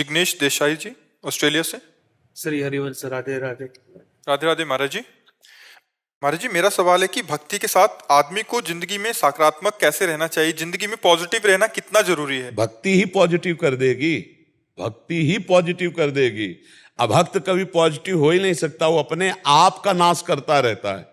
जिग्नेश देसाई जी, Australia से। श्री हरिवंश, राधे राधे। राधे राधे महाराज जी। महाराज जी, मेरा सवाल है कि भक्ति के साथ आदमी को जिंदगी में सकारात्मक कैसे रहना चाहिए? जिंदगी में पॉजिटिव रहना कितना जरूरी है? भक्ति ही पॉजिटिव कर देगी, भक्ति ही पॉजिटिव कर देगी। अभक्त कभी पॉजिटिव हो ही नहीं सकता, वो अपने आप का नाश करता रहता है।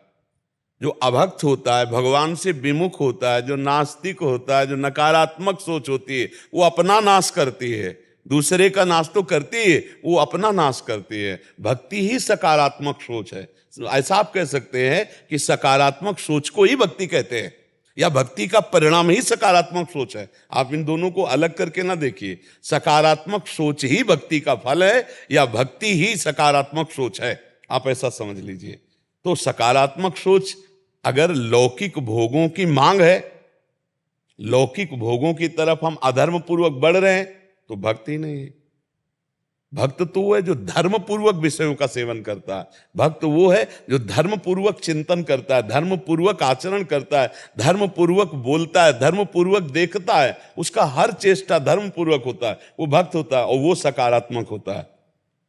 जो अभक्त होता है, भगवान से विमुख होता है, जो नास्तिक होता है, जो नकारात्मक सोच होती है, वो अपना नाश करती है। दूसरे का नाश तो करती है, वो अपना नाश करती है। भक्ति ही सकारात्मक सोच है। ऐसा आप कह सकते हैं कि सकारात्मक सोच को ही भक्ति कहते हैं, या भक्ति का परिणाम ही सकारात्मक सोच है। आप इन दोनों को अलग करके ना देखिए। सकारात्मक सोच ही भक्ति का फल है, या भक्ति ही सकारात्मक सोच है, आप ऐसा समझ लीजिए। तो सकारात्मक सोच, अगर लौकिक भोगों की मांग है, लौकिक भोगों की तरफ हम अधर्म पूर्वक बढ़ रहे हैं, तो भक्ति नहीं है। भक्त तो वो है जो धर्म पूर्वक विषयों का सेवन करता है। भक्त वो है जो धर्म पूर्वक चिंतन करता है, धर्म पूर्वक आचरण करता है, धर्म पूर्वक बोलता है, धर्म पूर्वक देखता है, उसका हर चेष्टा धर्म पूर्वक होता है, वो भक्त होता है। और वो सकारात्मक होता है,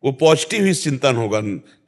वो पॉजिटिव ही चिंतन होगा,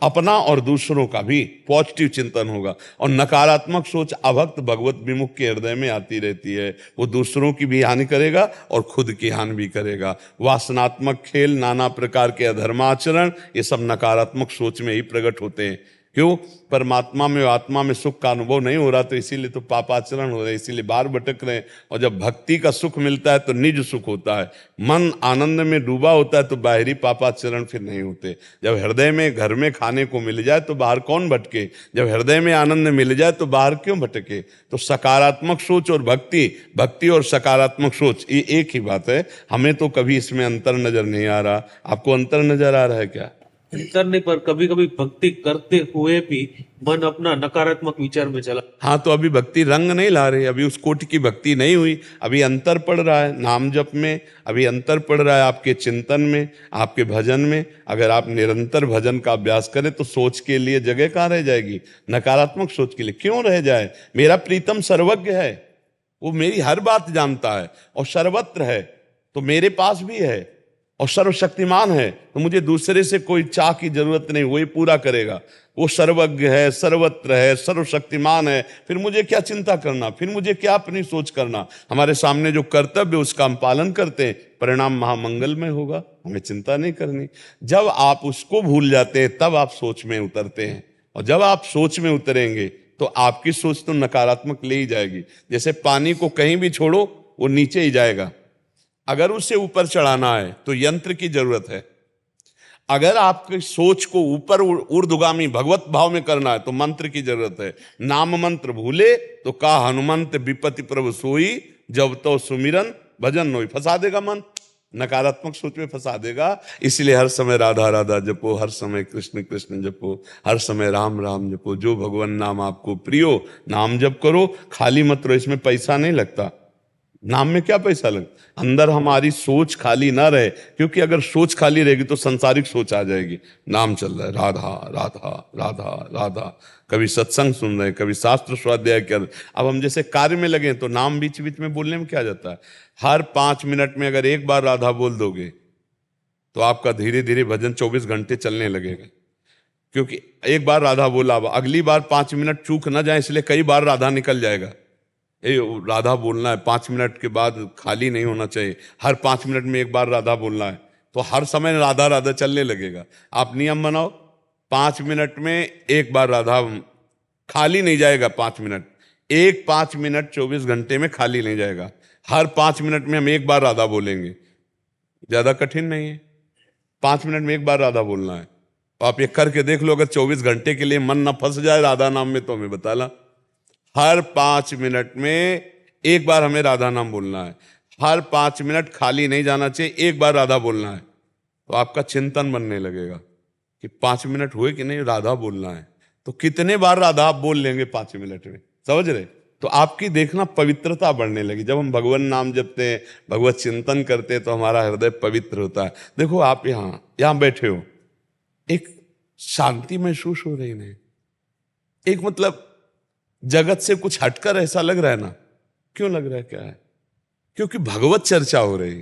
अपना और दूसरों का भी पॉजिटिव चिंतन होगा। और नकारात्मक सोच अभक्त भगवत विमुख के हृदय में आती रहती है, वो दूसरों की भी हानि करेगा और खुद की हानि भी करेगा। वासनात्मक खेल, नाना प्रकार के अधर्माचरण, ये सब नकारात्मक सोच में ही प्रकट होते हैं। क्यों? परमात्मा में, आत्मा में सुख का अनुभव नहीं हो रहा, तो इसीलिए तो पापाचरण हो रहे हैं, इसीलिए बाहर भटक रहे हैं। और जब भक्ति का सुख मिलता है तो निज सुख होता है, मन आनंद में डूबा होता है, तो बाहरी पापाचरण फिर नहीं होते। जब हृदय में, घर में खाने को मिल जाए तो बाहर कौन भटके? जब हृदय में आनंद मिल जाए तो बाहर क्यों भटके? तो सकारात्मक सोच और भक्ति, भक्ति और सकारात्मक सोच ये एक ही बात है। हमें तो कभी इसमें अंतर नजर नहीं आ रहा। आपको अंतर नजर आ रहा है क्या? करने पर कभी कभी भक्ति करते हुए भी मन अपना नकारात्मक विचार में चला। हाँ, तो अभी भक्ति रंग नहीं ला रही, अभी उस कोटि की भक्ति नहीं हुई। अभी अंतर पड़ रहा है नाम जप में, अभी अंतर पड़ रहा है आपके चिंतन में, आपके भजन में। अगर आप निरंतर भजन का अभ्यास करें तो सोच के लिए जगह कहाँ रह जाएगी? नकारात्मक सोच के लिए क्यों रह जाए? मेरा प्रीतम सर्वज्ञ है, वो मेरी हर बात जानता है और सर्वत्र है, तो मेरे पास भी है और सर्वशक्तिमान है, तो मुझे दूसरे से कोई चाह की जरूरत नहीं, वही पूरा करेगा। वो सर्वज्ञ है, सर्वत्र है, सर्वशक्तिमान है, फिर मुझे क्या चिंता करना? फिर मुझे क्या अपनी सोच करना? हमारे सामने जो कर्तव्य उसका हम पालन करते हैं, परिणाम महामंगलमय होगा, हमें चिंता नहीं करनी। जब आप उसको भूल जाते हैं तब आप सोच में उतरते हैं, और जब आप सोच में उतरेंगे तो आपकी सोच तो नकारात्मक ले ही जाएगी। जैसे पानी को कहीं भी छोड़ो वो नीचे ही जाएगा, अगर उसे ऊपर चढ़ाना है तो यंत्र की जरूरत है। अगर आपकी सोच को ऊपर ऊर्ध्वगामी भगवत भाव में करना है तो मंत्र की जरूरत है। नाम मंत्र भूले तो का हनुमंत विपत्ति प्रभु सोई, जब तो सुमिरन भजन नोई। फंसा देगा मन, नकारात्मक सोच में फंसा देगा। इसलिए हर समय राधा राधा जपो, हर समय कृष्ण कृष्ण जपो, हर समय राम राम जपो। जो भगवान नाम आपको प्रियो, नाम जप करो, खाली मत रहो। इसमें पैसा नहीं लगता, नाम में क्या पैसा लग? अंदर हमारी सोच खाली ना रहे, क्योंकि अगर सोच खाली रहेगी तो संसारिक सोच आ जाएगी। नाम चल रहा है, राधा राधा राधा राधा, कभी सत्संग सुन रहे हैं, कभी शास्त्र स्वाध्याय कर। अब हम जैसे कार्य में लगे तो नाम बीच बीच में बोलने में क्या जाता है? हर 5 मिनट में अगर एक बार राधा बोल दोगे तो आपका धीरे धीरे भजन 24 घंटे चलने लगेगा। क्योंकि एक बार राधा बोला, अगली बार 5 मिनट चूक ना जाए, इसलिए कई बार राधा निकल जाएगा। राधा बोलना है, 5 मिनट के बाद खाली नहीं होना चाहिए, हर 5 मिनट में एक बार राधा बोलना है, तो हर समय राधा राधा चलने लगेगा। आप नियम बनाओ, 5 मिनट में एक बार राधा, खाली नहीं जाएगा 5 मिनट, 5 मिनट 24 घंटे में खाली नहीं जाएगा। हर 5 मिनट में हम एक बार राधा बोलेंगे, ज्यादा कठिन नहीं है। 5 मिनट में एक बार राधा बोलना है, तो आप ये करके देख लो। अगर 24 घंटे के लिए मन न फंस जाए राधा नाम में तो हमें बताला। हर 5 मिनट में एक बार हमें राधा नाम बोलना है, हर 5 मिनट खाली नहीं जाना चाहिए, एक बार राधा बोलना है, तो आपका चिंतन बनने लगेगा कि 5 मिनट हुए कि नहीं, राधा बोलना है। तो कितने बार राधा आप बोल लेंगे 5 मिनट में, समझ रहे? तो आपकी देखना पवित्रता बढ़ने लगी। जब हम भगवान नाम जपते हैं, भगवत चिंतन करते हैं, तो हमारा हृदय पवित्र होता है। देखो आप यहाँ बैठे हो, एक शांति महसूस हो रही नहीं, एक मतलब जगत से कुछ हटकर ऐसा लग रहा है ना। क्यों लग रहा है? क्या है? क्योंकि भगवत चर्चा हो रही,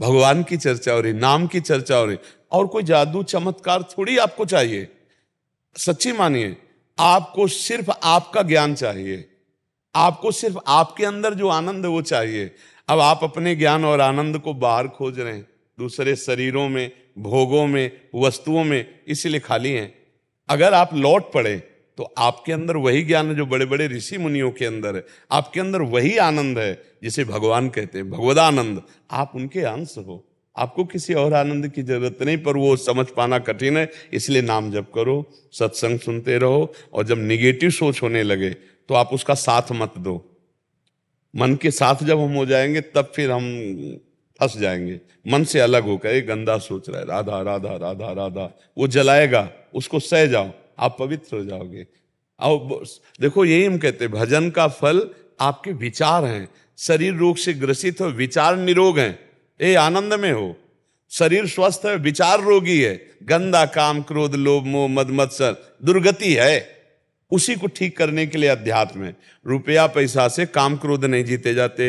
भगवान की चर्चा हो रही, नाम की चर्चा हो रही, और कोई जादू चमत्कार थोड़ी आपको चाहिए। सच्ची मानिए, आपको सिर्फ आपका ज्ञान चाहिए, आपको सिर्फ आपके अंदर जो आनंद है वो चाहिए। अब आप अपने ज्ञान और आनंद को बाहर खोज रहे हैं, दूसरे शरीरों में, भोगों में, वस्तुओं में, इसीलिए खाली हैं। अगर आप लौट पड़े तो आपके अंदर वही ज्ञान है जो बड़े बड़े ऋषि मुनियों के अंदर है, आपके अंदर वही आनंद है जिसे भगवान कहते हैं, भगवदानंद। आप उनके अंश हो, आपको किसी और आनंद की जरूरत नहीं, पर वो समझ पाना कठिन है। इसलिए नाम जप करो, सत्संग सुनते रहो, और जब निगेटिव सोच होने लगे तो आप उसका साथ मत दो। मन के साथ जब हम हो जाएंगे तब फिर हम फंस जाएंगे। मन से अलग होकर, एक गंदा सोच रहा है, राधा राधा राधा राधा, वो जलाएगा, उसको सह जाओ, आप पवित्र हो जाओगे। अब देखो, यही हम कहते हैं, भजन का फल आपके विचार हैं। शरीर रोग से ग्रसित हो, विचार निरोग हैं, ए आनंद में हो। शरीर स्वस्थ है, विचार रोगी है, गंदा काम, क्रोध, लोभ, मोह, मद मत्सर, दुर्गति है। उसी को ठीक करने के लिए अध्यात्म है। रुपया पैसा से काम क्रोध नहीं जीते जाते,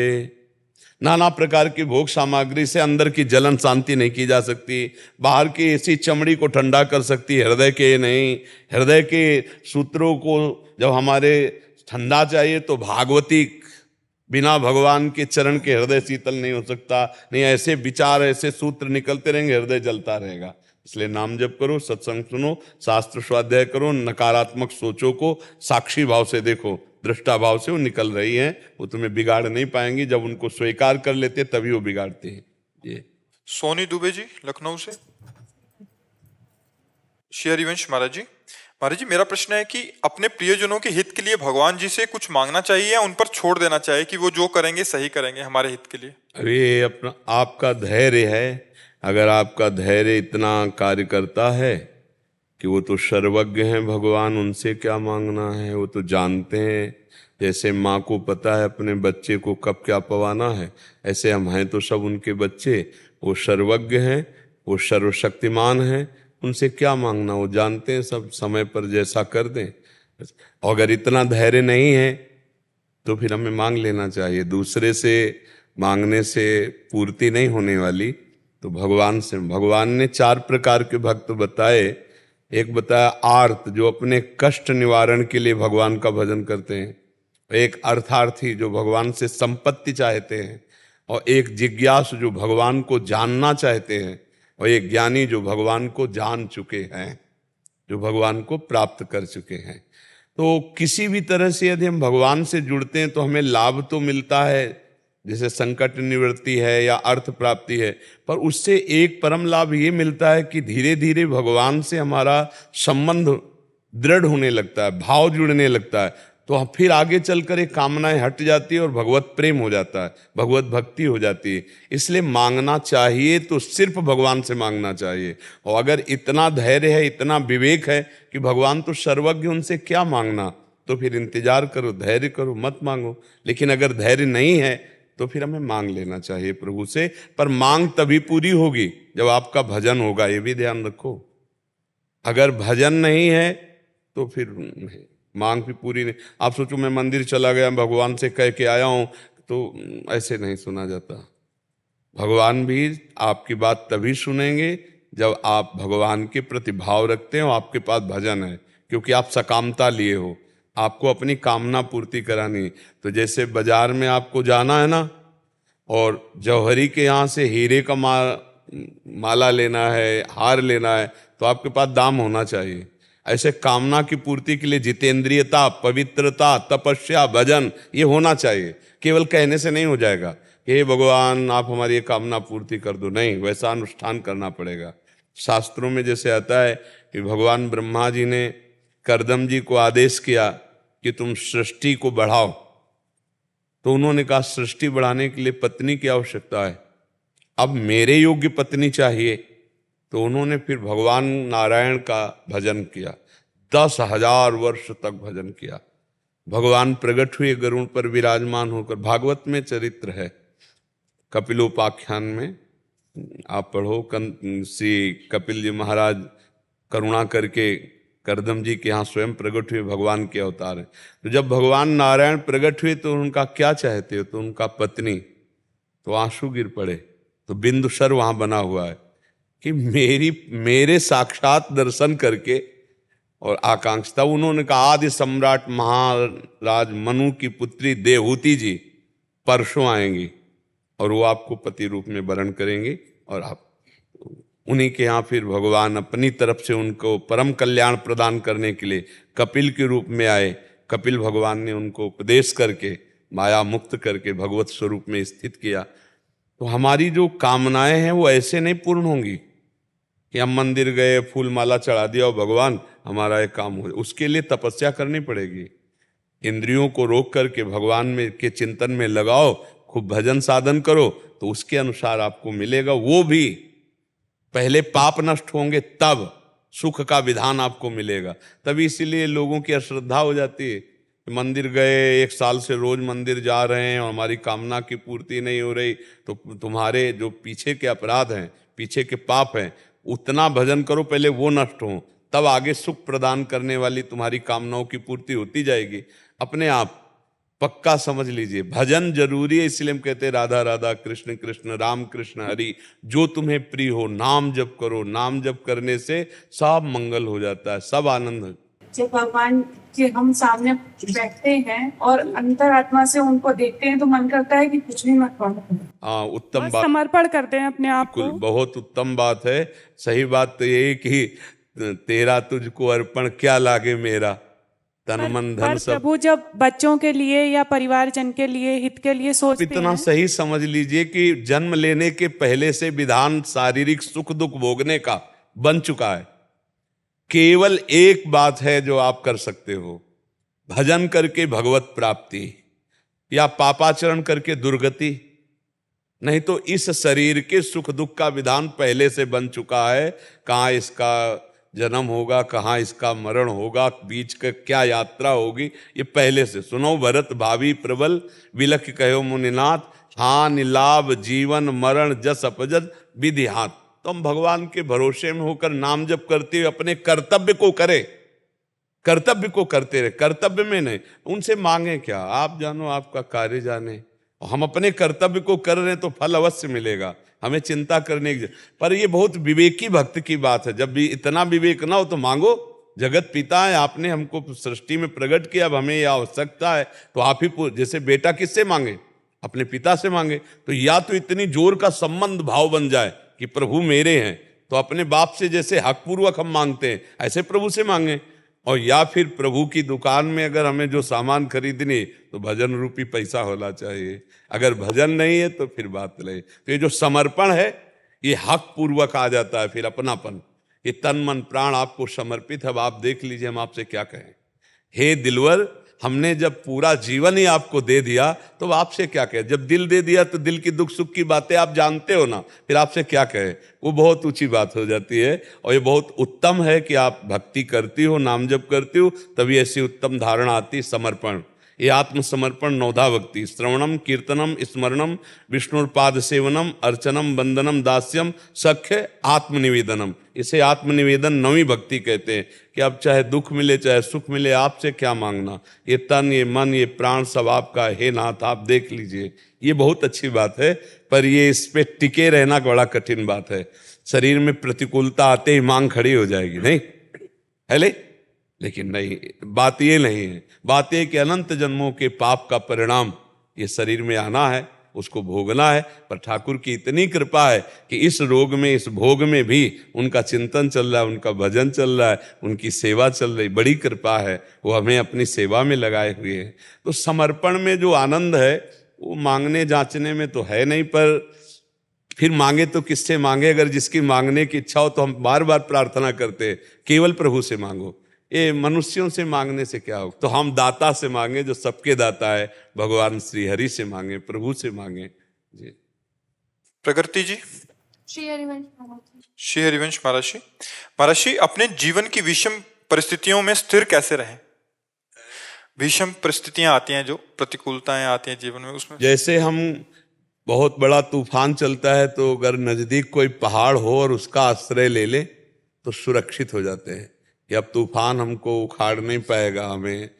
नाना प्रकार की भोग सामग्री से अंदर की जलन शांति नहीं की जा सकती। बाहर की ऐसी चमड़ी को ठंडा कर सकती, हृदय के नहीं। हृदय के सूत्रों को जब हमारे ठंडा चाहिए तो भागवती, बिना भगवान के चरण के हृदय शीतल नहीं हो सकता। नहीं, ऐसे विचार, ऐसे सूत्र निकलते रहेंगे, हृदय जलता रहेगा। इसलिए नाम जप करो, सत्संग सुनो, शास्त्र स्वाध्याय करो, नकारात्मक सोचों को साक्षी भाव से देखो, दृष्टा भाव से वो निकल रही हैं, वो तुम्हें बिगाड़ नहीं पाएंगी। जब उनको स्वीकार कर लेते तभी वो बिगाड़ते हैं। ये सोनी दुबे जी लखनऊ से। श्री हरिवंश महाराज जी, मेरा प्रश्न है कि अपने प्रियजनों के हित के लिए भगवान जी से कुछ मांगना चाहिए या उन पर छोड़ देना चाहिए कि वो जो करेंगे सही करेंगे हमारे हित के लिए? अरे अपना आपका धैर्य है, अगर आपका धैर्य इतना कार्य करता है कि वो तो सर्वज्ञ हैं भगवान, उनसे क्या मांगना है, वो तो जानते हैं। जैसे माँ को पता है अपने बच्चे को कब क्या पवाना है, ऐसे हम हैं तो सब उनके बच्चे। वो सर्वज्ञ हैं, वो सर्वशक्तिमान हैं, उनसे क्या मांगना, वो जानते हैं सब, समय पर जैसा कर दें। अगर इतना धैर्य नहीं है तो फिर हमें मांग लेना चाहिए। दूसरे से मांगने से पूर्ति नहीं होने वाली, तो भगवान से। भगवान ने 4 प्रकार के भक्त बताए। एक बताया आर्त, जो अपने कष्ट निवारण के लिए भगवान का भजन करते हैं। एक अर्थार्थी, जो भगवान से संपत्ति चाहते हैं। और एक जिज्ञासु, जो भगवान को जानना चाहते हैं। और एक ज्ञानी, जो भगवान को जान चुके हैं, जो भगवान को प्राप्त कर चुके हैं। तो किसी भी तरह से यदि हम भगवान से जुड़ते हैं तो हमें लाभ तो मिलता है, जैसे संकट निवृत्ति है या अर्थ प्राप्ति है, पर उससे एक परम लाभ ये मिलता है कि धीरे धीरे भगवान से हमारा संबंध दृढ़ होने लगता है, भाव जुड़ने लगता है। तो फिर आगे चलकर एक कामनाएं हट जाती है और भगवत प्रेम हो जाता है, भगवत भक्ति हो जाती है। इसलिए मांगना चाहिए तो सिर्फ भगवान से मांगना चाहिए। और अगर इतना धैर्य है, इतना विवेक है कि भगवान तो सर्वज्ञ, उनसे क्या मांगना, तो फिर इंतजार करो, धैर्य करो, मत मांगो। लेकिन अगर धैर्य नहीं है तो फिर हमें मांग लेना चाहिए प्रभु से। पर मांग तभी पूरी होगी जब आपका भजन होगा, ये भी ध्यान रखो। अगर भजन नहीं है तो फिर मांग भी पूरी नहीं। आप सोचो मैं मंदिर चला गया, भगवान से कह के आया हूं, तो ऐसे नहीं सुना जाता। भगवान भी आपकी बात तभी सुनेंगे जब आप भगवान के प्रति भाव रखते हो, आपके पास भजन है, क्योंकि आप सकामता लिए हो, आपको अपनी कामना पूर्ति करानी। तो जैसे बाजार में आपको जाना है ना, और जौहरी के यहाँ से हीरे का माला लेना है, हार लेना है, तो आपके पास दाम होना चाहिए। ऐसे कामना की पूर्ति के लिए जितेंद्रियता, पवित्रता, तपस्या, भजन, ये होना चाहिए। केवल कहने से नहीं हो जाएगा कि हे भगवान आप हमारी ये कामना पूर्ति कर दो, नहीं, वैसा अनुष्ठान करना पड़ेगा। शास्त्रों में जैसे आता है कि भगवान ब्रह्मा जी ने कर्दम जी को आदेश किया कि तुम सृष्टि को बढ़ाओ, तो उन्होंने कहा सृष्टि बढ़ाने के लिए पत्नी की आवश्यकता है, अब मेरे योग्य पत्नी चाहिए। तो उन्होंने फिर भगवान नारायण का भजन किया, 10,000 वर्ष तक भजन किया। भगवान प्रकट हुए गरुड़ पर विराजमान होकर। भागवत में चरित्र है, कपिलोपाख्यान में आप पढ़ो। श्री कपिल जी महाराज करुणा करके कर्दम जी के यहाँ स्वयं प्रकट हुए, भगवान के अवतार है। तो जब भगवान नारायण प्रकट हुए तो उनका क्या चाहते हो, तो उनका पत्नी, तो आंसू गिर पड़े। तो बिंदुसर वहां बना हुआ है कि मेरे साक्षात दर्शन करके और आकांक्षता, उन्होंने कहा आदि सम्राट महाराज मनु की पुत्री देवहूति जी परसों आएंगी और वो आपको पति रूप में वरण करेंगे और आप उन्हीं के यहाँ फिर भगवान अपनी तरफ से उनको परम कल्याण प्रदान करने के लिए कपिल के रूप में आए। कपिल भगवान ने उनको उपदेश करके माया मुक्त करके भगवत स्वरूप में स्थित किया। तो हमारी जो कामनाएं हैं वो ऐसे नहीं पूर्ण होंगी कि हम मंदिर गए फूल माला चढ़ा दिया और भगवान हमारा एक काम हो। उसके लिए तपस्या करनी पड़ेगी, इंद्रियों को रोक करके भगवान में के चिंतन में लगाओ, खूब भजन साधन करो तो उसके अनुसार आपको मिलेगा। वो भी पहले पाप नष्ट होंगे तब सुख का विधान आपको मिलेगा। तभी इसीलिए लोगों की अश्रद्धा हो जाती है। मंदिर गए, 1 साल से रोज मंदिर जा रहे हैं और हमारी कामना की पूर्ति नहीं हो रही, तो तुम्हारे जो पीछे के अपराध हैं, पीछे के पाप हैं, उतना भजन करो पहले वो नष्ट हो, तब आगे सुख प्रदान करने वाली तुम्हारी कामनाओं की पूर्ति होती जाएगी अपने आप। पक्का समझ लीजिए, भजन जरूरी है। इसलिए हम कहते हैं राधा राधा कृष्ण कृष्ण राम कृष्ण हरि, जो तुम्हें प्रिय हो नाम जप करो। नाम जप करने से सब मंगल हो जाता है, सब आनंद। जब भगवान के हम सामने बैठते हैं और अंतरात्मा से उनको देखते हैं तो मन करता है कि कुछ भी मत करो। हाँ, उत्तम बस बात, समर्पण करते हैं अपने आप को। बिल्कुल बहुत उत्तम बात है। सही बात तो यही कि तेरा तुझको अर्पण क्या लागे मेरा, तन मन धन पर सब। प्रभु जब बच्चों के लिए या परिवारजन के लिए हित के लिए सोचते इतना हैं, सही समझ लीजिए कि जन्म लेने के पहले से विधान शारीरिक सुख दुख भोगने का बन चुका है। केवल एक बात है जो आप कर सकते हो, भजन करके भगवत प्राप्ति या पापाचरण करके दुर्गति। नहीं तो इस शरीर के सुख दुख का विधान पहले से बन चुका है। कहाँ इसका जन्म होगा, कहाँ इसका मरण होगा, बीच का क्या यात्रा होगी, ये पहले से। सुनो भरत भावी प्रबल, विलख कहो मुनिनाथ, हानि लाभ जीवन मरण जस अपजस विधि हाथ। तो हम भगवान के भरोसे में होकर नाम जप करते हुए अपने कर्तव्य को करें, कर्तव्य को करते रहे, कर्तव्य में नहीं। उनसे मांगे क्या, आप जानो आपका कार्य जाने। हम अपने कर्तव्य को कर रहे हैं तो फल अवश्य मिलेगा, हमें चिंता करने की। पर ये बहुत विवेकी भक्त की बात है। जब भी इतना विवेक ना हो तो मांगो। जगत पिता है, आपने हमको सृष्टि में प्रकट किया, अब हमें यह आवश्यकता है तो आप ही। जैसे बेटा किससे मांगे, अपने पिता से मांगे। तो या तो इतनी जोर का संबंध भाव बन जाए कि प्रभु मेरे हैं, तो अपने बाप से जैसे हक पूर्वक हम मांगते हैं ऐसे प्रभु से मांगे। और या फिर प्रभु की दुकान में अगर हमें जो सामान खरीदनी तो भजन रूपी पैसा होना चाहिए। अगर भजन नहीं है तो फिर बात नहीं। तो ये जो समर्पण है ये हक पूर्वक आ जाता है, फिर अपनापन। ये तन मन प्राण आपको समर्पित है। अब आप देख लीजिए हम आपसे क्या कहें। हे दिलवर, हमने जब पूरा जीवन ही आपको दे दिया तो आपसे क्या कहे। जब दिल दे दिया तो दिल की दुख सुख की बातें आप जानते हो ना, फिर आपसे क्या कहे। वो बहुत ऊंची बात हो जाती है। और ये बहुत उत्तम है कि आप भक्ति करती हो, नाम जप करती हो, तभी ऐसी उत्तम धारणा आती। समर्पण, ये आत्मसमर्पण नौधा भक्ति। श्रवणम कीर्तनम स्मरणम विष्णुपाद सेवनम अर्चनम वंदनम दास्यम सख्य आत्मनिवेदनम। इसे आत्मनिवेदन नवी भक्ति कहते हैं कि अब चाहे दुख मिले चाहे सुख मिले, आपसे क्या मांगना। ये तन ये मन ये प्राण सब आपका, हे नाथ आप देख लीजिए। ये बहुत अच्छी बात है, पर ये इस पे टिके रहना बड़ा कठिन बात है। शरीर में प्रतिकूलता आते ही मांग खड़ी हो जाएगी, नहीं है? लेकिन नहीं, बात ये नहीं है। बात ये कि अनंत जन्मों के पाप का परिणाम ये शरीर में आना है, उसको भोगना है। पर ठाकुर की इतनी कृपा है कि इस रोग में, इस भोग में भी उनका चिंतन चल रहा है, उनका भजन चल रहा है, उनकी सेवा चल रही। बड़ी कृपा है, वो हमें अपनी सेवा में लगाए हुए हैं। तो समर्पण में जो आनंद है वो मांगने जांचने में तो है नहीं। पर फिर मांगे तो किससे मांगे। अगर जिसकी मांगने की इच्छा हो तो हम बार बार प्रार्थना करते हैं केवल प्रभु से मांगो। ये मनुष्यों से मांगने से क्या हो। तो हम दाता से मांगे जो सबके दाता है, भगवान श्री हरि से मांगे, प्रभु से मांगे जी। प्रकृति जी। श्री हरिवंश महाराज। श्री हरिवंश महाराज जी। महाराज जी, अपने जीवन की विषम परिस्थितियों में स्थिर कैसे रहें। विषम परिस्थितियां आती हैं, जो प्रतिकूलताएं आती हैं जीवन में, उसमें जैसे हम बहुत बड़ा तूफान चलता है तो अगर नजदीक कोई पहाड़ हो और उसका आश्रय ले ले तो सुरक्षित हो जाते हैं कि अब तूफान हमको उखाड़ नहीं पाएगा, हमें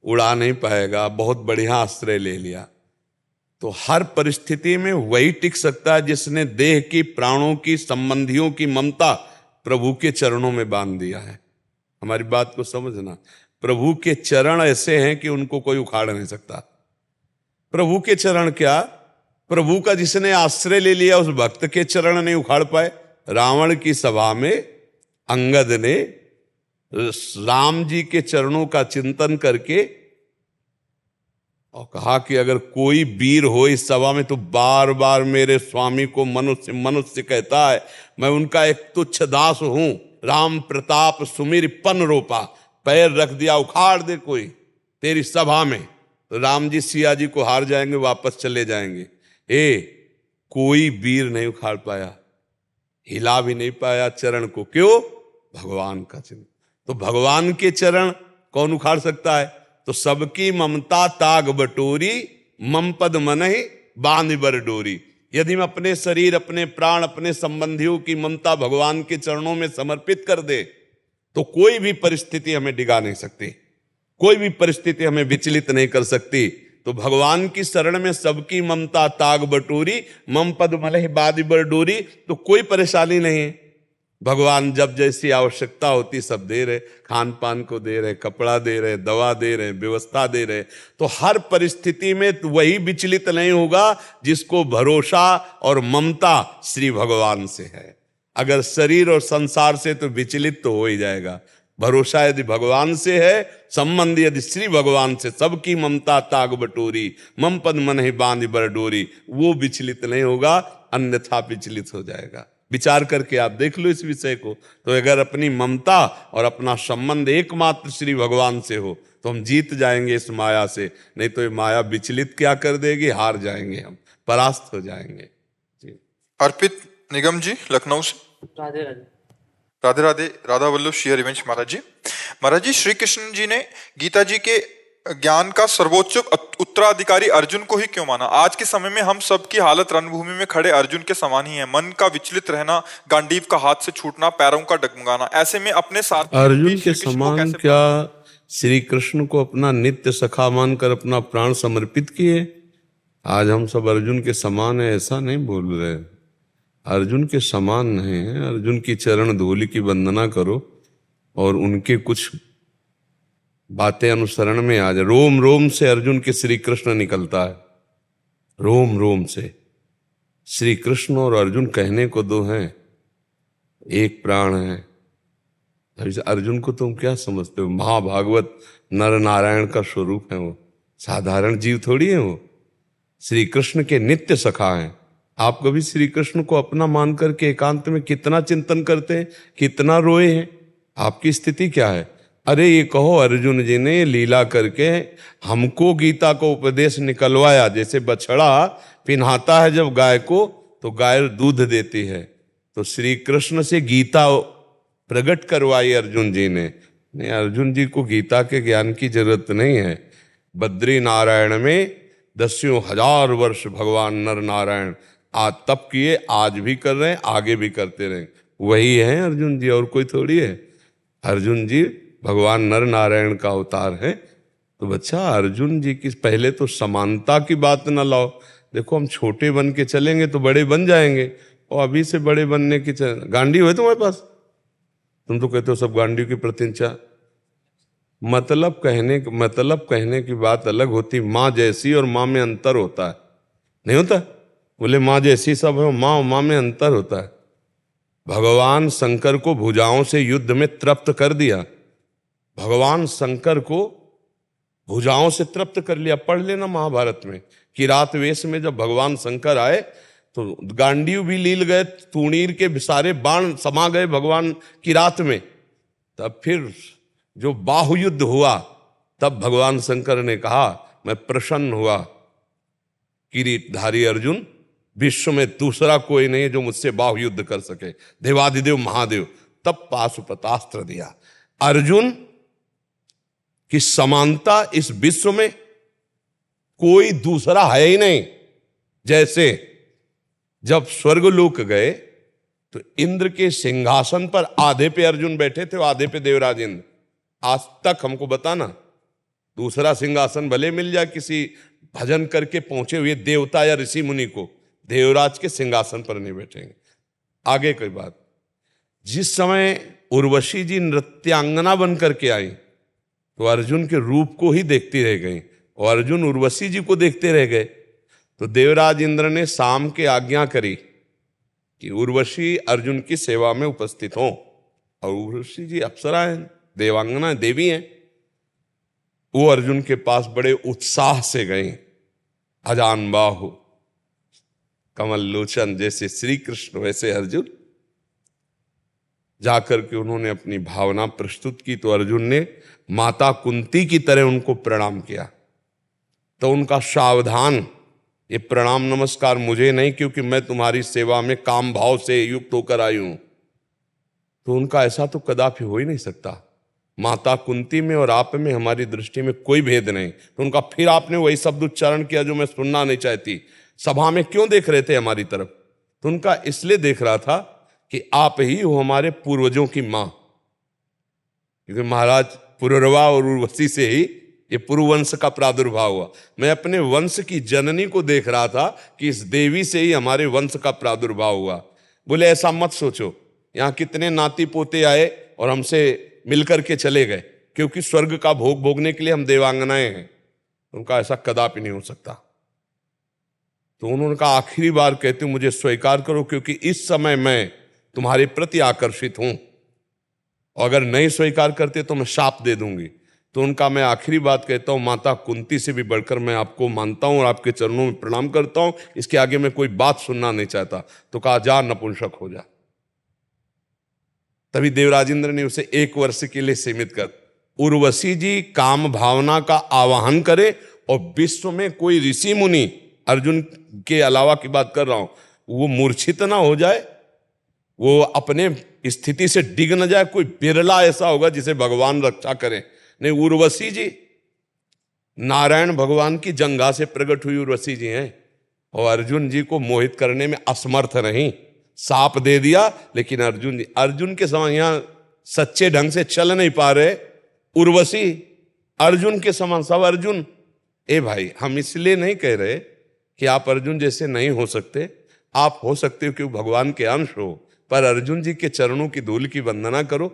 उड़ा नहीं पाएगा। बहुत बढ़िया आश्रय ले लिया। तो हर परिस्थिति में वही टिक सकता है जिसने देह की, प्राणों की, संबंधियों की ममता प्रभु के चरणों में बांध दिया है। हमारी बात को समझना, प्रभु के चरण ऐसे हैं कि उनको कोई उखाड़ नहीं सकता। प्रभु के चरण क्या, प्रभु का जिसने आश्रय ले लिया उस भक्त के चरण नहीं उखाड़ पाए। रावण की सभा में अंगद ने राम जी के चरणों का चिंतन करके और कहा कि अगर कोई वीर हो इस सभा में तो बार बार मेरे स्वामी को मनुष्य मनुष्य कहता है, मैं उनका एक तुच्छ दास हूं। राम प्रताप सुमिर पन रोपा, पैर रख दिया उखाड़ दे कोई तेरी सभा में, तो राम जी सिया जी को हार जाएंगे, वापस चले जाएंगे। कोई वीर नहीं उखाड़ पाया, हिला भी नहीं पाया चरण को। क्यों? भगवान का चिन्ह। तो भगवान के चरण कौन उखाड़ सकता है? तो सबकी ममता ताग बटोरी, मम पद मनहि बांध बर डोरी। यदि हम अपने शरीर, अपने प्राण, अपने संबंधियों की ममता भगवान के चरणों में समर्पित कर दे तो कोई भी परिस्थिति हमें डिगा नहीं सकती, कोई भी परिस्थिति हमें विचलित नहीं कर सकती। तो भगवान की शरण में सबकी ममता ताग बटोरी, मम पद मनहि बांध बर डोरी, तो कोई परेशानी नहीं है। भगवान जब जैसी आवश्यकता होती सब दे रहे, खान पान को दे रहे, कपड़ा दे रहे, दवा दे रहे, व्यवस्था दे रहे। तो हर परिस्थिति में तो वही विचलित नहीं होगा जिसको भरोसा और ममता श्री भगवान से है। अगर शरीर और संसार से तो विचलित तो हो ही जाएगा। भरोसा यदि भगवान से है, संबंध यदि श्री भगवान से, सबकी ममता ताग बटोरी, मम पद मनहि बांध बर डोरी, वो विचलित नहीं होगा, अन्यथा विचलित हो जाएगा। विचार करके आप देख लो इस विषय को। तो अगर अपनी ममता और अपना संबंध एकमात्र श्री भगवान से हो तो हम जीत जाएंगे इस माया से, नहीं तो ये माया विचलित क्या कर देगी, हार जाएंगे, हम परास्त हो जाएंगे। जी। अर्पित निगम जी लखनऊ से। राधे राधे। राधे राधे। राधा वल्लभ श्री हरिवंश महाराज जी। महाराज जी, श्री कृष्ण जी ने गीता जी के ज्ञान का सर्वोच्च उत्तराधिकारी अर्जुन को ही क्यों माना? आज के समय में हम सब की हालत रणभूमि में खड़े अर्जुन के समान ही है। मन का विचलित रहना, गांडीव का हाथ से छूटना, पैरों का डगमगाना, ऐसे में अपने साथ अर्जुन के समान क्या श्री कृष्ण को अपना नित्य सखा मानकर अपना प्राण समर्पित किए? आज हम सब अर्जुन के समान है ऐसा नहीं बोल रहे, अर्जुन के समान नहीं है। अर्जुन की चरण धूलि की वंदना करो और उनके कुछ बातें अनुसरण में आ जाए। रोम रोम से अर्जुन के श्री कृष्ण निकलता है, रोम रोम से। श्री कृष्ण और अर्जुन कहने को दो हैं, एक प्राण है। अर्जुन को तुम क्या समझते हो? महाभागवत नर नारायण का स्वरूप है वो, साधारण जीव थोड़ी है वो। श्री कृष्ण के नित्य सखा हैं। आप कभी श्री कृष्ण को अपना मान करके एकांत में कितना चिंतन करते हैं, कितना रोए हैं? आपकी स्थिति क्या है? अरे ये कहो, अर्जुन जी ने लीला करके हमको गीता को उपदेश निकलवाया। जैसे बछड़ा पिन्हाता है जब गाय को तो गाय दूध देती है, तो श्री कृष्ण से गीता प्रकट करवाई अर्जुन जी ने। नहीं, अर्जुन जी को गीता के ज्ञान की जरूरत नहीं है। बद्री नारायण में 10,000 वर्ष भगवान नर नारायण आज तप किए, आज भी कर रहे हैं, आगे भी करते रहे। वही है अर्जुन जी, और कोई थोड़ी है। अर्जुन जी भगवान नर नारायण का अवतार है। तो बच्चा, अर्जुन जी की पहले तो समानता की बात ना लाओ। देखो, हम छोटे बन के चलेंगे तो बड़े बन जाएंगे, और अभी से बड़े बनने की गांडी है तुम्हारे पास? तुम तो कहते हो सब गांडी की प्रतीक्षा। मतलब कहने की बात अलग होती। माँ जैसी और माँ में अंतर होता है, नहीं होता? बोले माँ जैसी सब है, माँ में अंतर होता है। भगवान शंकर को भुजाओं से युद्ध में तृप्त कर दिया। भगवान शंकर को भुजाओं से तृप्त कर लिया। पढ़ लेना महाभारत में, किरात वेश में जब भगवान शंकर आए तो गांडीव भी लील गए, तूणीर के सारे बाण समा गए भगवान किरात में। तब फिर जो बाहुयुद्ध हुआ, तब भगवान शंकर ने कहा, मैं प्रसन्न हुआ, किरीटधारी अर्जुन, विश्व में दूसरा कोई नहीं है जो मुझसे बाहुयुद्ध कर सके, देवादिदेव महादेव। तब पाशुपतास्त्र दिया। अर्जुन की समानता इस विश्व में कोई दूसरा है ही नहीं। जैसे जब स्वर्गलोक गए तो इंद्र के सिंहासन पर आधे पे अर्जुन बैठे थे, आधे पे देवराज इंद्र। आज तक हमको बताना, दूसरा सिंहासन भले मिल जाए किसी भजन करके पहुंचे हुए देवता या ऋषि मुनि को देवराज के सिंहासन पर नहीं बैठेंगे। आगे कोई बात, जिस समय उर्वशी जी नृत्यांगना बन करके आई तो अर्जुन के रूप को ही देखती रह गई और अर्जुन उर्वशी जी को देखते रह गए। तो देवराज इंद्र ने शाम के आज्ञा करी कि उर्वशी अर्जुन की सेवा में उपस्थित हों। और उर्वशी जी अप्सरा हैं, देवांगना देवी हैं। वो अर्जुन के पास बड़े उत्साह से गए। अजान बाहु कमल लोचन, जैसे श्री कृष्ण वैसे अर्जुन। जाकर के उन्होंने अपनी भावना प्रस्तुत की तो अर्जुन ने माता कुंती की तरह उनको प्रणाम किया। तो उनका सावधान, ये प्रणाम नमस्कार मुझे नहीं, क्योंकि मैं तुम्हारी सेवा में काम भाव से युक्त होकर आई हूं। तो उनका ऐसा तो कदापि हो ही नहीं सकता। माता कुंती में और आप में हमारी दृष्टि में कोई भेद नहीं। तो उनका फिर आपने वही शब्द उच्चारण किया जो मैं सुनना नहीं चाहती। सभा में क्यों देख रहे थे हमारी तरफ? तो उनका इसलिए देख रहा था कि आप ही हो हमारे पूर्वजों की मां, क्योंकि महाराज पुररवा और उर्वशी से ही ये पुरुवंश का प्रादुर्भाव हुआ। मैं अपने वंश की जननी को देख रहा था कि इस देवी से ही हमारे वंश का प्रादुर्भाव हुआ। बोले ऐसा मत सोचो, यहाँ कितने नाती पोते आए और हमसे मिलकर के चले गए, क्योंकि स्वर्ग का भोग भोगने के लिए हम देवांगनाएं हैं। उनका ऐसा कदापि नहीं हो सकता। तो उन्होंने कहा आखिरी बार कहते हो मुझे स्वीकार करो, क्योंकि इस समय मैं तुम्हारे प्रति आकर्षित हूं, और अगर नहीं स्वीकार करते तो मैं शाप दे दूंगी। तो उनका मैं आखिरी बात कहता हूं, माता कुंती से भी बढ़कर मैं आपको मानता हूं और आपके चरणों में प्रणाम करता हूं। इसके आगे मैं कोई बात सुनना नहीं चाहता। तो कहा जा नपुंसक हो जा। तभी देवराजेंद्र ने उसे 1 वर्ष के लिए सीमित कर। उर्वशी जी काम भावना का आवाहन करे और विश्व में कोई ऋषि मुनि, अर्जुन के अलावा की बात कर रहा हूं, वो मूर्छित ना हो जाए, वो अपने स्थिति से डिग न जाए। कोई बिरला ऐसा होगा जिसे भगवान रक्षा करे। नहीं, उर्वशी जी नारायण भगवान की जंघा से प्रकट हुई उर्वशी जी हैं और अर्जुन जी को मोहित करने में असमर्थ नहीं। साप दे दिया, लेकिन अर्जुन के समान यहां सच्चे ढंग से चल नहीं पा रहे। उर्वशी अर्जुन के समान, सब अर्जुन। ए भाई, हम इसलिए नहीं कह रहे कि आप अर्जुन जैसे नहीं हो सकते। आप हो सकते हो क्योंकि भगवान के अंश हो, पर अर्जुन जी के चरणों की धूल की वंदना करो,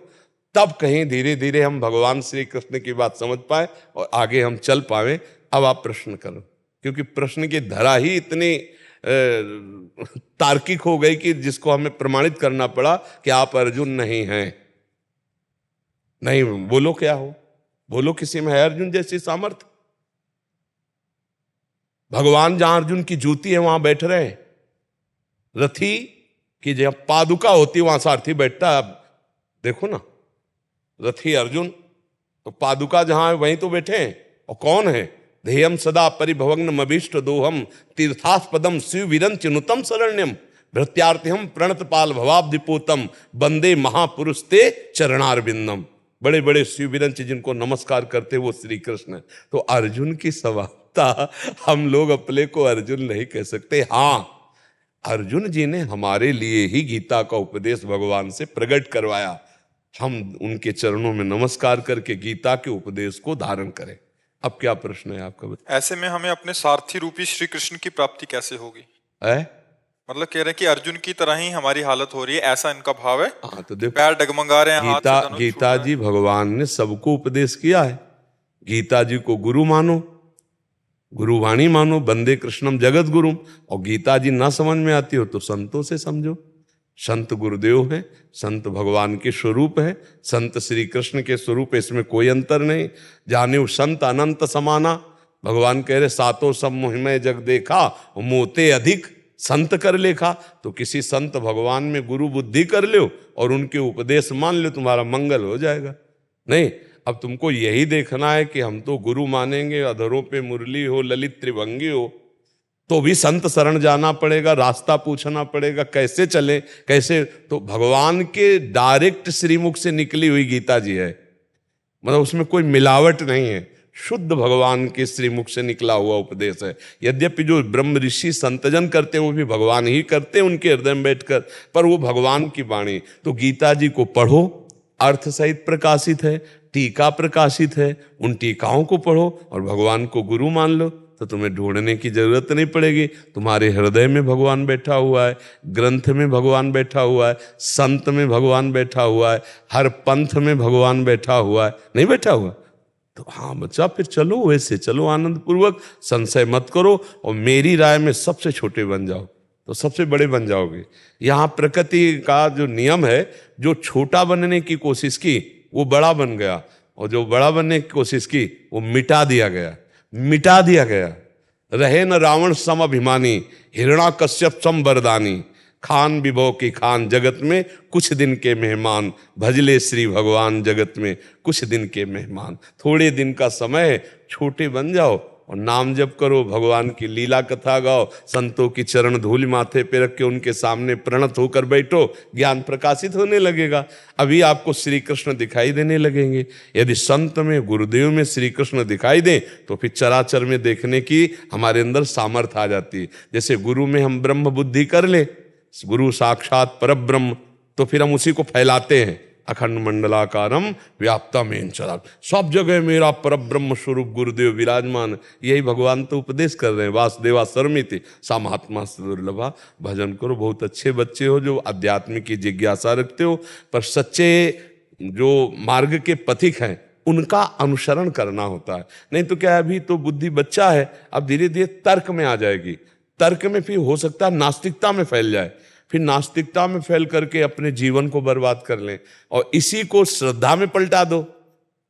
तब कहीं धीरे धीरे हम भगवान श्री कृष्ण की बात समझ पाए और आगे हम चल पाए। अब आप प्रश्न करो, क्योंकि प्रश्न की धरा ही इतनी तार्किक हो गई कि जिसको हमें प्रमाणित करना पड़ा कि आप अर्जुन नहीं हैं। नहीं, बोलो क्या हो, बोलो किसी में है अर्जुन जैसी सामर्थ्य? भगवान जहां अर्जुन की जूती है वहां बैठ रहे हैं। रथी की जहां पादुका होती है वहां सारथी बैठता है। अब देखो ना, रथी अर्जुन, तो पादुका जहां है वहीं तो बैठे हैं। और कौन है? ध्येयम सदा परिभवग्नम अभीष्ट दोहम तीर्थास्पदम शिव विरंचिनुतम शरण्यम भृत्यार्थिहम प्रणतपाल भवाब्धिपोतम वंदे महापुरुष ते चरणारविंदम। बड़े बड़े शिव विरंच जिनको नमस्कार करते वो श्री कृष्ण। तो अर्जुन की समानता हम लोग अपने को अर्जुन नहीं कह सकते। हाँ, अर्जुन जी ने हमारे लिए ही गीता का उपदेश भगवान से प्रकट करवाया। हम उनके चरणों में नमस्कार करके गीता के उपदेश को धारण करें। अब क्या प्रश्न है आपका? ऐसे में हमें अपने सारथी रूपी श्री कृष्ण की प्राप्ति कैसे होगी? मतलब कह रहे हैं कि अर्जुन की तरह ही हमारी हालत हो रही है, ऐसा इनका भाव है। हाँ, तो देखो, पैर डगमगा रहे हैं। गीता जी भगवान ने सबको उपदेश किया है। गीता जी को गुरु मानो, गुरुवाणी मानो, वंदे कृष्णम जगत गुरु। और गीता जी ना समझ में आती हो तो संतों से समझो। संत गुरुदेव हैं, संत भगवान के स्वरूप है, संत श्री कृष्ण के स्वरूप है, इसमें कोई अंतर नहीं। जाने संत अनंत समाना, भगवान कह रहे सातों सब मोहिमय जग देखा मोते अधिक संत कर लेखा। तो किसी संत भगवान में गुरु बुद्धि कर लो और उनके उपदेश मान लो, तुम्हारा मंगल हो जाएगा। नहीं, अब तुमको यही देखना है कि हम तो गुरु मानेंगे, अधरों पे मुरली हो, ललित त्रिभंगी हो, तो भी संत शरण जाना पड़ेगा, रास्ता पूछना पड़ेगा, कैसे चले कैसे। तो भगवान के डायरेक्ट श्रीमुख से निकली हुई गीता जी है, मतलब उसमें कोई मिलावट नहीं है, शुद्ध भगवान के श्रीमुख से निकला हुआ उपदेश है। यद्यपि जो ब्रह्म ऋषि संतजन करते हैं वो भी भगवान ही करते हैं उनके हृदय में बैठकर, पर वो भगवान की वाणी। तो गीता जी को पढ़ो, अर्थ सहित प्रकाशित है, टीका प्रकाशित है, उन टीकाओं को पढ़ो और भगवान को गुरु मान लो। तो तुम्हें ढूंढने की जरूरत नहीं पड़ेगी। तुम्हारे हृदय में भगवान बैठा हुआ है, ग्रंथ में भगवान बैठा हुआ है, संत में भगवान बैठा हुआ है, हर पंथ में भगवान बैठा हुआ है, नहीं बैठा हुआ? तो हाँ बच्चा, फिर चलो वैसे चलो, आनंद पूर्वक, संशय मत करो, और मेरी राय में सबसे छोटे बन जाओ तो सबसे बड़े बन जाओगे। यहाँ प्रकृति का जो नियम है, जो छोटा बनने की कोशिश की वो बड़ा बन गया, और जो बड़ा बनने की कोशिश की वो मिटा दिया गया। रहे न रावण सम अभिमानी, हिरण्याकश्यप सम वरदानी, खान विभव की खान जगत में कुछ दिन के मेहमान, भजले श्री भगवान जगत में कुछ दिन के मेहमान। थोड़े दिन का समय है, छोटे बन जाओ और नाम जप करो, भगवान की लीला कथा गाओ, संतों की चरण धूल माथे पे रख के उनके सामने प्रणत होकर बैठो, ज्ञान प्रकाशित होने लगेगा। अभी आपको श्री कृष्ण दिखाई देने लगेंगे। यदि संत में, गुरुदेव में श्री कृष्ण दिखाई दे तो फिर चराचर में देखने की हमारे अंदर सामर्थ्य आ जाती है। जैसे गुरु में हम ब्रह्म बुद्धि कर ले, गुरु साक्षात परब्रह्म, तो फिर हम उसी को फैलाते हैं। अखंड मंडलाकारम व्याप्तमेन चराचरम, सब जगह मेरा परब्रह्म स्वरूप गुरुदेव विराजमान। यही भगवान तो उपदेश कर रहे हैं, वासुदेवा सर्वमिति सा महात्मा दुर्लभा। भजन करो, बहुत अच्छे बच्चे हो जो अध्यात्म की जिज्ञासा रखते हो, पर सच्चे जो मार्ग के पथिक हैं उनका अनुसरण करना होता है। नहीं तो क्या, अभी तो बुद्धि बच्चा है, अब धीरे धीरे तर्क में आ जाएगी, तर्क में फिर हो सकता है नास्तिकता में फैल जाए, फिर नास्तिकता में फैल करके अपने जीवन को बर्बाद कर लें, और इसी को श्रद्धा में पलटा दो।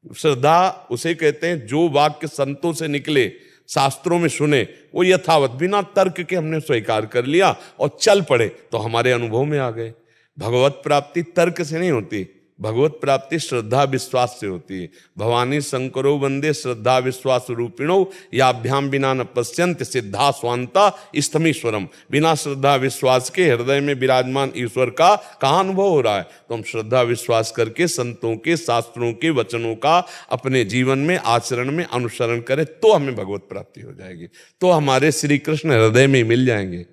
श्रद्धा उसे कहते हैं जो वाक्य संतों से निकले, शास्त्रों में सुने, वो यथावत बिना तर्क के हमने स्वीकार कर लिया और चल पड़े तो हमारे अनुभव में आ गए। भगवत प्राप्ति तर्क से नहीं होती, भगवत प्राप्ति श्रद्धा विश्वास से होती है। भवानी शंकरो वंदे श्रद्धा विश्वास रूपिणो, याभ्याम बिना न पश्यंत सिद्धा स्वांता स्तमीश्वरम। बिना श्रद्धा विश्वास के हृदय में विराजमान ईश्वर का कहाँ अनुभव हो रहा है? तो हम श्रद्धा विश्वास करके संतों के, शास्त्रों के वचनों का अपने जीवन में, आचरण में अनुसरण करें तो हमें भगवत प्राप्ति हो जाएगी, तो हमारे श्री कृष्ण हृदय में मिल जाएंगे।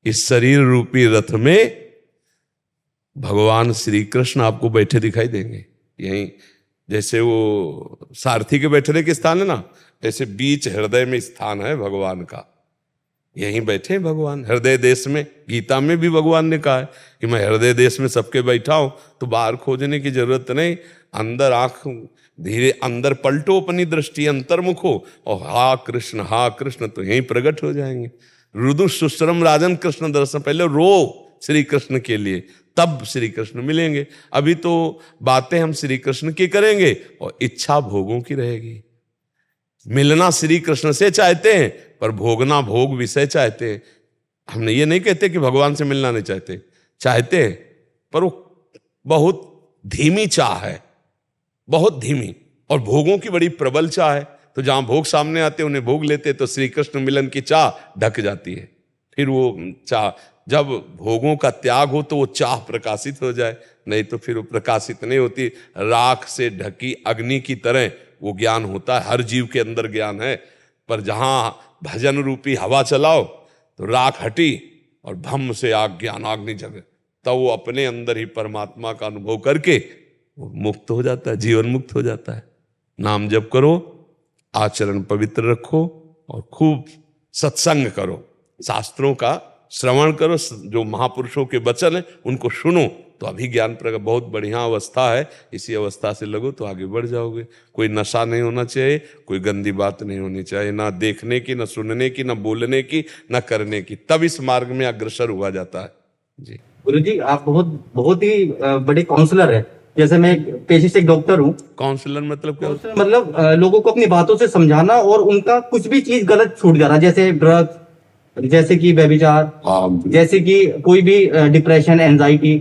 इस शरीर रूपी रथ में भगवान श्री कृष्ण आपको बैठे दिखाई देंगे। यहीं जैसे वो सारथी के बैठने के स्थान है ना, ऐसे बीच हृदय में स्थान है भगवान का, यहीं बैठे भगवान हृदय देश में। गीता में भी भगवान ने कहा है कि मैं हृदय देश में सबके बैठा हूं, तो बाहर खोजने की जरूरत नहीं। अंदर आंख धीरे अंदर पलटो, अपनी दृष्टि अंतर्मुख हो, और हा कृष्ण तो यहीं प्रकट हो जाएंगे। रुदु सुश्रम राजन कृष्ण दर्शन, पहले रो श्री कृष्ण के लिए, तब श्री कृष्ण मिलेंगे। अभी तो बातें हम श्री कृष्ण की करेंगे और इच्छा भोगों की रहेगी। मिलना श्री कृष्ण से चाहते हैं पर भोगना भोग विषय चाहते हैं। हमने ये नहीं कहते कि भगवान से मिलना नहीं चाहते, चाहते हैं, पर वो बहुत धीमी चाह है, बहुत धीमी, और भोगों की बड़ी प्रबल चाह है। तो जहां भोग सामने आते उन्हें भोग लेते, तो श्री कृष्ण मिलन की चाह ढक जाती है। फिर वो चाह, जब भोगों का त्याग हो तो वो चाह प्रकाशित हो जाए, नहीं तो फिर वो प्रकाशित नहीं होती। राख से ढकी अग्नि की तरह वो ज्ञान होता है, हर जीव के अंदर ज्ञान है, पर जहां भजन रूपी हवा चलाओ तो राख हटी और भम से आग ज्ञानाग्नि जगे, तब वो अपने अंदर ही परमात्मा का अनुभव करके वो मुक्त हो जाता है, जीवन मुक्त हो जाता है। नाम जप करो, आचरण पवित्र रखो और खूब सत्संग करो, शास्त्रों का श्रवण करो, जो महापुरुषों के वचन है उनको सुनो, तो अभी ज्ञान प्रगट बहुत बढ़िया अवस्था है। इसी अवस्था से लगो तो आगे बढ़ जाओगे। कोई नशा नहीं होना चाहिए, कोई गंदी बात नहीं होनी चाहिए, ना देखने की, ना सुनने की, ना बोलने की, ना करने की, तब इस मार्ग में अग्रसर हुआ जाता है। जी गुरुजी, आप बहुत ही बड़े काउंसलर है। जैसे मैं पेशे से एक डॉक्टर हूँ। काउंसलर मतलब क्या होता है? मतलब लोगों को अपनी बातों से समझाना, और उनका कुछ भी चीज गलत छूट जा रहा है, जैसे ड्रग्स, जैसे कि व्यभिचार, जैसे कि कोई भी डिप्रेशन, एंजाइटी।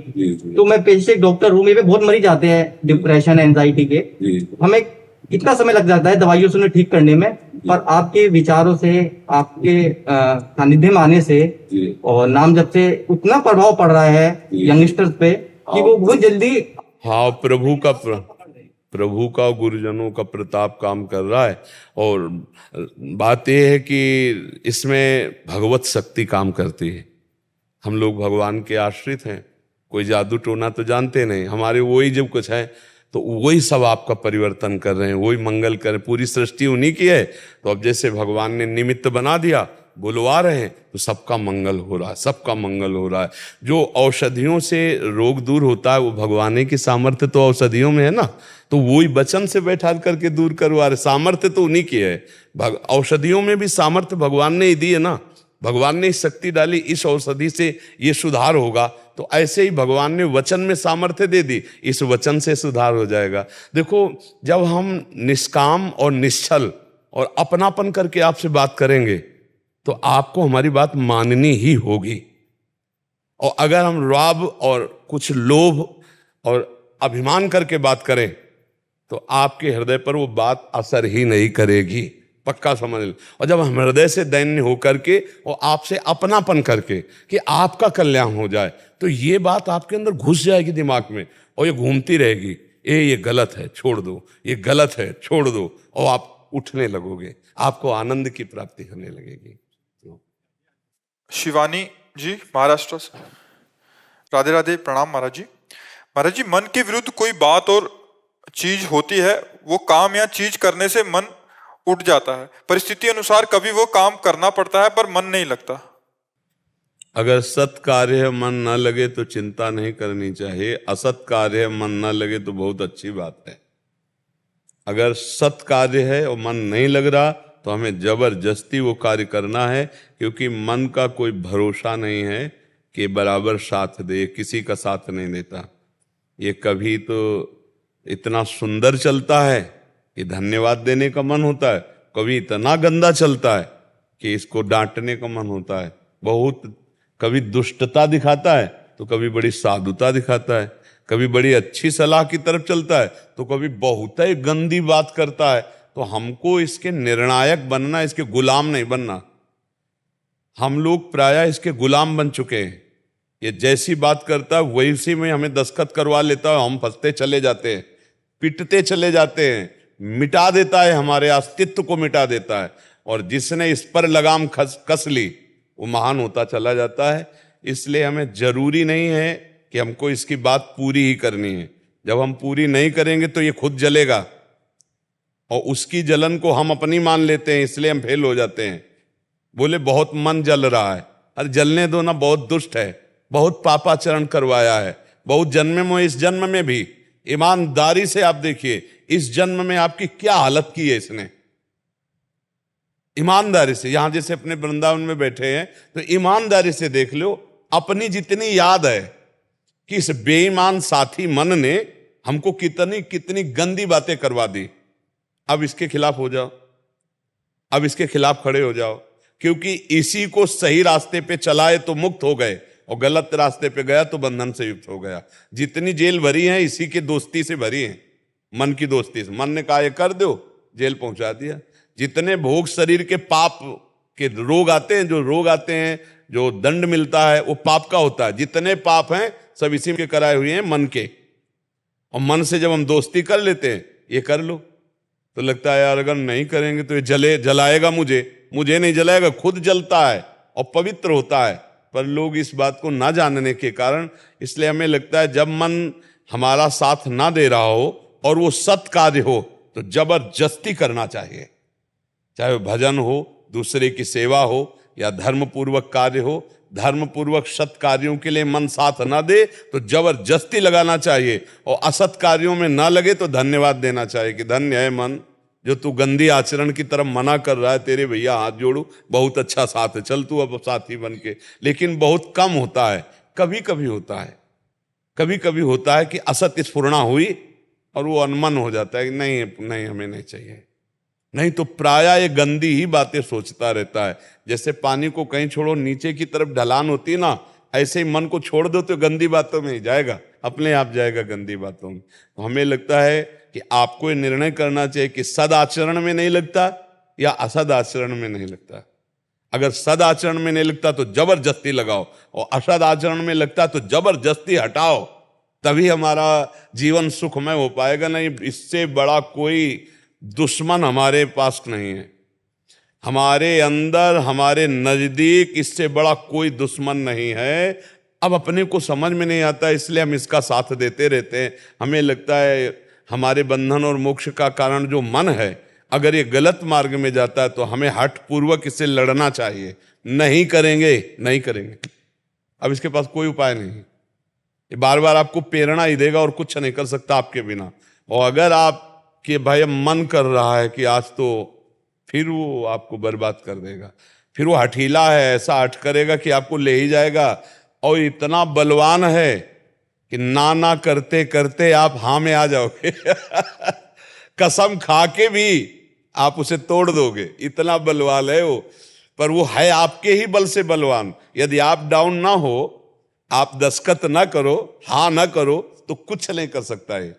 तो मैं पेशे से एक डॉक्टर हूँ, मेरे पे बहुत मरीज आते हैं डिप्रेशन, एंजाइटी के। हमें इतना समय लग जाता है दवाइयों से उन्हें ठीक करने में, पर आपके विचारों से, आपके सानिध्य में आने से और नाम जप से उतना प्रभाव पड़ रहा है यंगस्टर्स पे कि वो बहुत जल्दी। हाँ, प्रभु का गुरुजनों का प्रताप काम कर रहा है। और बात यह है कि इसमें भगवत शक्ति काम करती है। हम लोग भगवान के आश्रित हैं, कोई जादू टोना तो जानते नहीं, हमारे वही जब कुछ है तो वही सब आपका परिवर्तन कर रहे हैं, वही मंगल कर रहे हैं। पूरी सृष्टि उन्हीं की है, तो अब जैसे भगवान ने निमित्त बना दिया, बुलवा रहे हैं, तो सबका मंगल हो रहा है, सबका मंगल हो रहा है। जो औषधियों से रोग दूर होता है वो भगवान की सामर्थ्य तो औषधियों में है ना, तो वही वचन से बैठा करके दूर करवा रहे। सामर्थ्य तो उन्हीं की है, औषधियों में भी सामर्थ्य भगवान ने ही दी है ना। भगवान ने शक्ति डाली, इस औषधि से ये सुधार होगा, तो ऐसे ही भगवान ने वचन में सामर्थ्य दे दी, इस वचन से सुधार हो जाएगा। देखो, जब हम निष्काम और निश्चल और अपनापन करके आपसे बात करेंगे तो आपको हमारी बात माननी ही होगी। और अगर हम राब और कुछ लोभ और अभिमान करके बात करें तो आपके हृदय पर वो बात असर ही नहीं करेगी, पक्का समझ लो। और जब हम हृदय से दैन्य होकर के और आपसे अपनापन करके कि आपका कल्याण हो जाए, तो ये बात आपके अंदर घुस जाएगी दिमाग में और ये घूमती रहेगी, ये गलत है छोड़ दो, ये गलत है छोड़ दो, और आप उठने लगोगे, आपको आनंद की प्राप्ति होने लगेगी। शिवानी जी महाराष्ट्र से, राधे राधे, प्रणाम महाराज जी। महाराज जी, मन के विरुद्ध कोई बात और चीज होती है, वो काम या चीज करने से मन उठ जाता है, परिस्थिति अनुसार कभी वो काम करना पड़ता है पर मन नहीं लगता। अगर सत कार्य मन न लगे तो चिंता नहीं करनी चाहिए, असत कार्य मन न लगे तो बहुत अच्छी बात है। अगर सत कार्य है और मन नहीं लग रहा तो हमें जबरदस्ती वो कार्य करना है, क्योंकि मन का कोई भरोसा नहीं है कि बराबर साथ दे, किसी का साथ नहीं देता। ये कभी तो इतना सुंदर चलता है कि धन्यवाद देने का मन होता है, कभी इतना गंदा चलता है कि इसको डांटने का मन होता है। बहुत कभी दुष्टता दिखाता है तो कभी बड़ी साधुता दिखाता है, कभी बड़ी अच्छी सलाह की तरफ चलता है तो कभी बहुत ही गंदी बात करता है। तो हमको इसके निर्णायक बनना, इसके गुलाम नहीं बनना। हम लोग प्रायः इसके गुलाम बन चुके हैं। ये जैसी बात करता है वैसी में हमें दस्तखत करवा लेता है, हम फंसते चले जाते हैं, पिटते चले जाते हैं, मिटा देता है, हमारे अस्तित्व को मिटा देता है। और जिसने इस पर लगाम कस ली वो महान होता चला जाता है। इसलिए हमें जरूरी नहीं है कि हमको इसकी बात पूरी ही करनी है। जब हम पूरी नहीं करेंगे तो ये खुद जलेगा, और उसकी जलन को हम अपनी मान लेते हैं, इसलिए हम फेल हो जाते हैं। बोले बहुत मन जल रहा है, अरे जलने दो ना, बहुत दुष्ट है, बहुत पापाचरण करवाया है, बहुत जन्म में, इस जन्म में भी। ईमानदारी से आप देखिए इस जन्म में आपकी क्या हालत की है इसने, ईमानदारी से। यहां जैसे अपने वृंदावन में बैठे हैं तो ईमानदारी से देख लो, अपनी जितनी याद है कि इस बेईमान साथी मन ने हमको कितनी कितनी गंदी बातें करवा दी। अब इसके खिलाफ हो जाओ, अब इसके खिलाफ खड़े हो जाओ, क्योंकि इसी को सही रास्ते पे चलाए तो मुक्त हो गए, और गलत रास्ते पे गया तो बंधन से युक्त हो गया। जितनी जेल भरी है इसी की दोस्ती से भरी है, मन की दोस्ती से। मन ने कहा ये कर दो, जेल पहुंचा दिया। जितने भोग शरीर के पाप के रोग आते हैं, जो रोग आते हैं, जो दंड मिलता है वो पाप का होता है। जितने पाप हैं सब इसी के कराए हुए हैं, मन के। और मन से जब हम दोस्ती कर लेते हैं, ये कर लो, तो लगता है यार अगर नहीं करेंगे तो ये जलाएगा मुझे नहीं जलाएगा, खुद जलता है और पवित्र होता है। पर लोग इस बात को ना जानने के कारण, इसलिए हमें लगता है जब मन हमारा साथ ना दे रहा हो और वो सत कार्य हो तो जबरदस्ती करना चाहिए। चाहे वो भजन हो, दूसरे की सेवा हो, या धर्मपूर्वक कार्य हो। धर्मपूर्वक सत कार्यों के लिए मन साथ ना दे तो जबरदस्ती लगाना चाहिए, और असत कार्यों में ना लगे तो धन्यवाद देना चाहिए कि धन्य है मन जो तू गंदी आचरण की तरफ मना कर रहा है। तेरे भैया हाथ जोड़ू, बहुत अच्छा साथ है, चल तू अब साथी बन के। लेकिन बहुत कम होता है, कभी कभी होता है, कभी कभी होता है कि असत स्फुरणा हुई और वो अनमन हो जाता है कि नहीं हमें नहीं चाहिए। नहीं तो प्रायः ये गंदी ही बातें सोचता रहता है। जैसे पानी को कहीं छोड़ो, नीचे की तरफ ढलान होती है ना, ऐसे ही मन को छोड़ दो तो गंदी बातों में ही जाएगा, अपने आप जाएगा गंदी बातों में। तो हमें लगता है कि आपको ये निर्णय करना चाहिए कि सदाचरण में नहीं लगता या असद आचरण में नहीं लगता। अगर सद आचरण में नहीं लगता तो जबरदस्ती लगाओ, और असद आचरण में लगता तो जबरदस्ती हटाओ, तभी हमारा जीवन सुखमय हो पाएगा। नहीं, इससे बड़ा कोई दुश्मन हमारे पास नहीं है, हमारे अंदर, हमारे नजदीक इससे बड़ा कोई दुश्मन नहीं है। अब अपने को समझ में नहीं आता, इसलिए हम इसका साथ देते रहते हैं। हमें लगता है हमारे बंधन और मोक्ष का कारण जो मन है, अगर ये गलत मार्ग में जाता है तो हमें हठ पूर्वक इससे लड़ना चाहिए। नहीं करेंगे, नहीं करेंगे, अब इसके पास कोई उपाय नहीं। ये बार बार आपको प्रेरणा ही देगा और कुछ नहीं कर सकता आपके बिना। और अगर आपके भाई मन कर रहा है कि आज तो, फिर वो आपको बर्बाद कर देगा। फिर वो हठीला है, ऐसा हठ करेगा कि आपको ले ही जाएगा। और इतना बलवान है कि ना ना करते करते आप हाँ में आ जाओगे कसम खा के भी आप उसे तोड़ दोगे, इतना बलवान है वो। पर वो है आपके ही बल से बलवान। यदि आप डाउन ना हो, आप दस्तखत ना करो, हाँ ना करो, तो कुछ नहीं कर सकता है,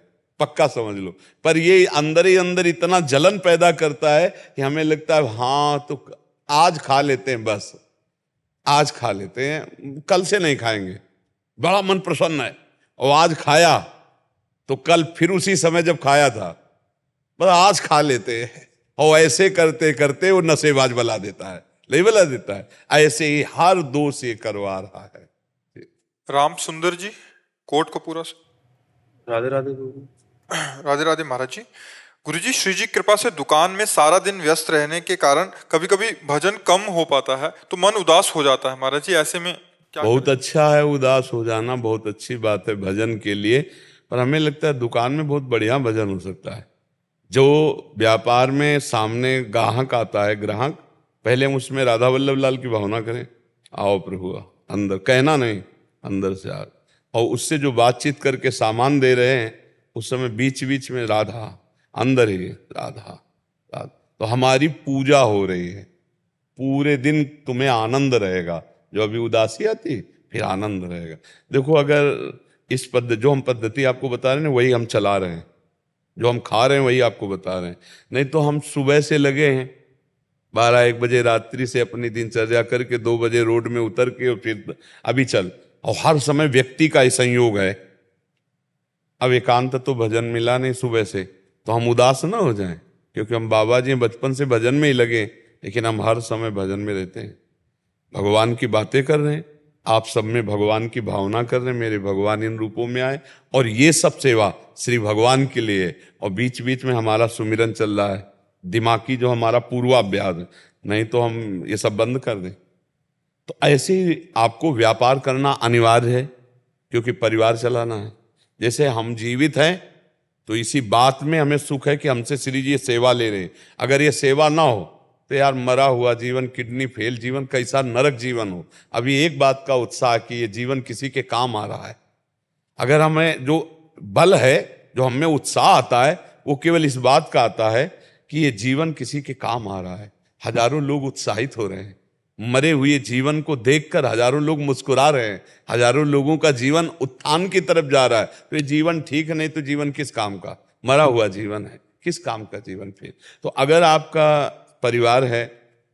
पक्का समझ लो। पर ये अंदर ही अंदर इतना जलन पैदा करता है कि हमें लगता है हाँ तो आज खा लेते हैं, बस आज खा लेते हैं, कल से नहीं खाएंगे। बड़ा मन प्रसन्न है, और आज खाया तो कल फिर उसी समय जब खाया था, बस आज खा लेते हैं। और ऐसे करते करते वो नशेबाज बना देता है, नहीं बना देता है। ऐसे ही हर दोष ये करवा रहा है। राम सुंदर जी, कोट कपूरा से। राधे राधे गुरु। राधे राधे महाराज जी। गुरु जी, श्री जी कृपा से दुकान में सारा दिन व्यस्त रहने के कारण कभी कभी भजन कम हो पाता है तो मन उदास हो जाता है महाराज जी, ऐसे में क्या बहुत करें? अच्छा है, उदास हो जाना बहुत अच्छी बात है भजन के लिए। पर हमें लगता है दुकान में बहुत बढ़िया भजन हो सकता है। जो व्यापार में सामने ग्राहक आता है, ग्राहक, पहले हम उसमें राधा वल्लभ लाल की भावना करें, आओ प्रभु अंदर, कहना नहीं, अंदर से आ। और उससे जो बातचीत करके सामान दे रहे हैं, उस समय बीच बीच में राधा, अंदर ही राधा राधा, तो हमारी पूजा हो रही है। पूरे दिन तुम्हें आनंद रहेगा। जो अभी उदासी आती, फिर आनंद रहेगा। देखो, अगर इस पद्धति, जो हम पद्धति आपको बता रहे हैं वही हम चला रहे हैं, जो हम खा रहे हैं वही आपको बता रहे हैं। नहीं तो हम सुबह से लगे हैं, 12-1 बजे रात्रि से अपनी दिनचर्या करके 2 बजे रोड में उतर के और फिर अभी चल। और हर समय व्यक्ति का ही संयोग है। अब एकांत तो भजन मिला नहीं सुबह से, तो हम उदास ना हो जाएं, क्योंकि हम बाबा जी बचपन से भजन में ही लगे, लेकिन हम हर समय भजन में रहते हैं, भगवान की बातें कर रहे हैं, आप सब में भगवान की भावना कर रहे हैं, मेरे भगवान इन रूपों में आए। और ये सब सेवा श्री भगवान के लिए। और बीच बीच में हमारा सुमिरन चल रहा है, दिमागी जो हमारा पूर्वाभ्यास। नहीं तो हम ये सब बंद कर दें। तो ऐसे ही आपको व्यापार करना अनिवार्य है, क्योंकि परिवार चलाना है। जैसे हम जीवित हैं तो इसी बात में हमें सुख है कि हमसे श्री जी सेवा ले रहे हैं। अगर ये सेवा ना हो तो यार मरा हुआ जीवन, किडनी फेल जीवन, कैसा नरक जीवन हो। अभी एक बात का उत्साह कि ये जीवन किसी के काम आ रहा है। अगर हमें जो बल है, जो हमें उत्साह आता है, वो केवल इस बात का आता है कि ये जीवन किसी के काम आ रहा है। हजारों लोग उत्साहित हो रहे हैं, मरे हुए जीवन को देखकर हजारों लोग मुस्कुरा रहे हैं, हजारों लोगों का जीवन उत्थान की तरफ जा रहा है। तो ये जीवन ठीक नहीं तो जीवन किस काम का? मरा हुआ जीवन है, किस काम का जीवन फिर? तो अगर आपका परिवार है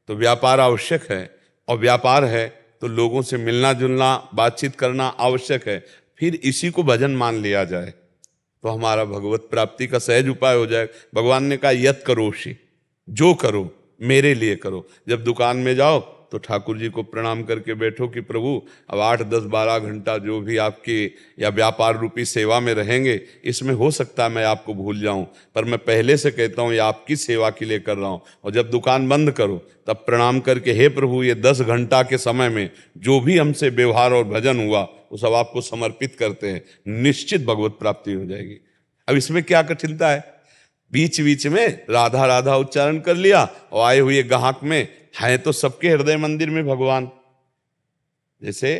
तो व्यापार आवश्यक है, और व्यापार है तो लोगों से मिलना जुलना, बातचीत करना आवश्यक है। फिर इसी को भजन मान लिया जाए तो हमारा भगवत प्राप्ति का सहज उपाय हो जाए। भगवान ने कहा यत करोषि, जो करो मेरे लिए करो। जब दुकान में जाओ तो ठाकुर जी को प्रणाम करके बैठो कि प्रभु अब 8, 10, 12 घंटा जो भी आपकी या व्यापार रूपी सेवा में रहेंगे, इसमें हो सकता है मैं आपको भूल जाऊं, पर मैं पहले से कहता हूं ये आपकी सेवा के लिए कर रहा हूं। और जब दुकान बंद करो तब प्रणाम करके हे प्रभु ये 10 घंटा के समय में जो भी हमसे व्यवहार और भजन हुआ वो सब आपको समर्पित करते हैं, निश्चित भगवत प्राप्ति हो जाएगी। अब इसमें क्या कठिनता है? बीच बीच में राधा राधा उच्चारण कर लिया, और आए हुए ग्राहक में है तो सबके हृदय मंदिर में भगवान। जैसे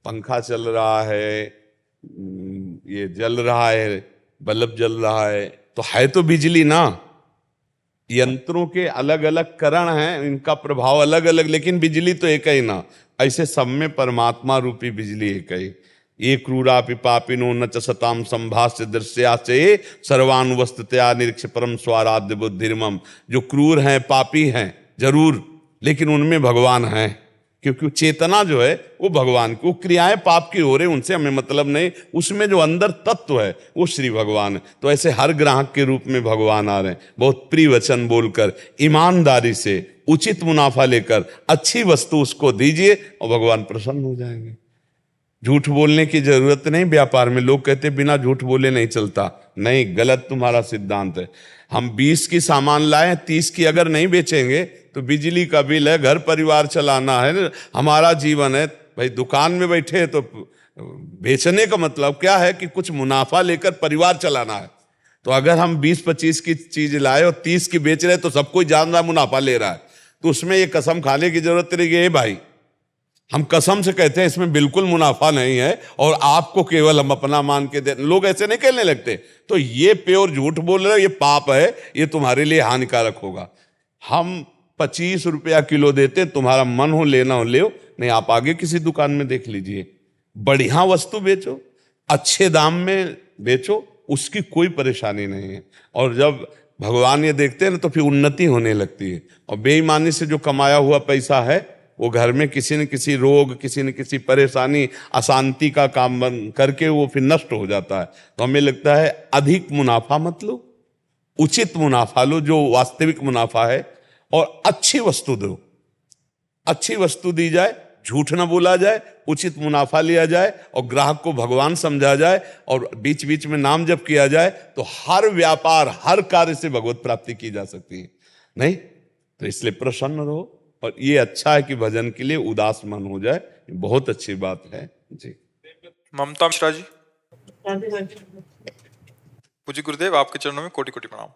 पंखा चल रहा है, ये जल रहा है, बल्ब जल रहा है, तो है तो बिजली ना। यंत्रों के अलग अलग करण हैं, इनका प्रभाव अलग अलग, लेकिन बिजली तो एक ही ना। ऐसे सब में परमात्मा रूपी बिजली एक ही। ये क्रूरापि पापिनो न च सताम संभाष्य दृश्याचे सर्वानुवस्थितया निरीक्ष परम स्वाराध्य बुद्धिर्मम। जो क्रूर हैं, पापी हैं जरूर, लेकिन उनमें भगवान है, क्योंकि चेतना जो है वो भगवान की। वो क्रियाएं पाप की हो रही, उनसे हमें मतलब नहीं, उसमें जो अंदर तत्व है वो श्री भगवान है। तो ऐसे हर ग्राहक के रूप में भगवान आ रहे हैं। बहुत प्रिय वचन बोलकर, ईमानदारी से, उचित मुनाफा लेकर अच्छी वस्तु उसको दीजिए और भगवान प्रसन्न हो जाएंगे। झूठ बोलने की जरूरत नहीं व्यापार में। लोग कहते बिना झूठ बोले नहीं चलता, नहीं, गलत तुम्हारा सिद्धांत है। हम 20 की सामान लाए, 30 की अगर नहीं बेचेंगे तो बिजली का बिल है, घर परिवार चलाना है, हमारा जीवन है। भाई दुकान में बैठे हैं तो बेचने का मतलब क्या है कि कुछ मुनाफा लेकर परिवार चलाना है। तो अगर हम 20-25 की चीज लाए और 30 की बेच रहे तो सब कोई जान रहा मुनाफा ले रहा है, तो उसमें ये कसम खाने की जरूरत नहीं है भाई। हम कसम से कहते हैं इसमें बिल्कुल मुनाफा नहीं है और आपको केवल हम अपना मान के दे। लोग ऐसे नहीं कहने लगते, तो ये प्योर झूठ बोल रहे हो, ये पाप है, ये तुम्हारे लिए हानिकारक होगा। हम 25 रुपया किलो देते, तुम्हारा मन हो लेना हो ले, नहीं आप आगे किसी दुकान में देख लीजिए। बढ़िया वस्तु बेचो, अच्छे दाम में बेचो, उसकी कोई परेशानी नहीं है। और जब भगवान ये देखते हैं ना तो फिर उन्नति होने लगती है। और बेईमानी से जो कमाया हुआ पैसा है वो घर में किसी न किसी रोग, किसी न किसी परेशानी, अशांति का काम बन करके वो फिर नष्ट हो जाता है। तो हमें लगता है अधिक मुनाफा मत लो, उचित मुनाफा लो जो वास्तविक मुनाफा है, और अच्छी वस्तु दो, अच्छी वस्तु दी जाए, झूठ ना बोला जाए, उचित मुनाफा लिया जाए और ग्राहक को भगवान समझा जाए और बीच बीच में नाम जप किया जाए, तो हर व्यापार, हर कार्य से भगवत प्राप्ति की जा सकती है। नहीं तो इसलिए प्रसन्न रहो, और ये अच्छा है कि भजन के लिए उदास मन हो जाए, बहुत अच्छी बात है जी। ममता मिश्रा जी। पूज्य गुरुदेव, आपके चरणों में कोटि कोटि प्रणाम।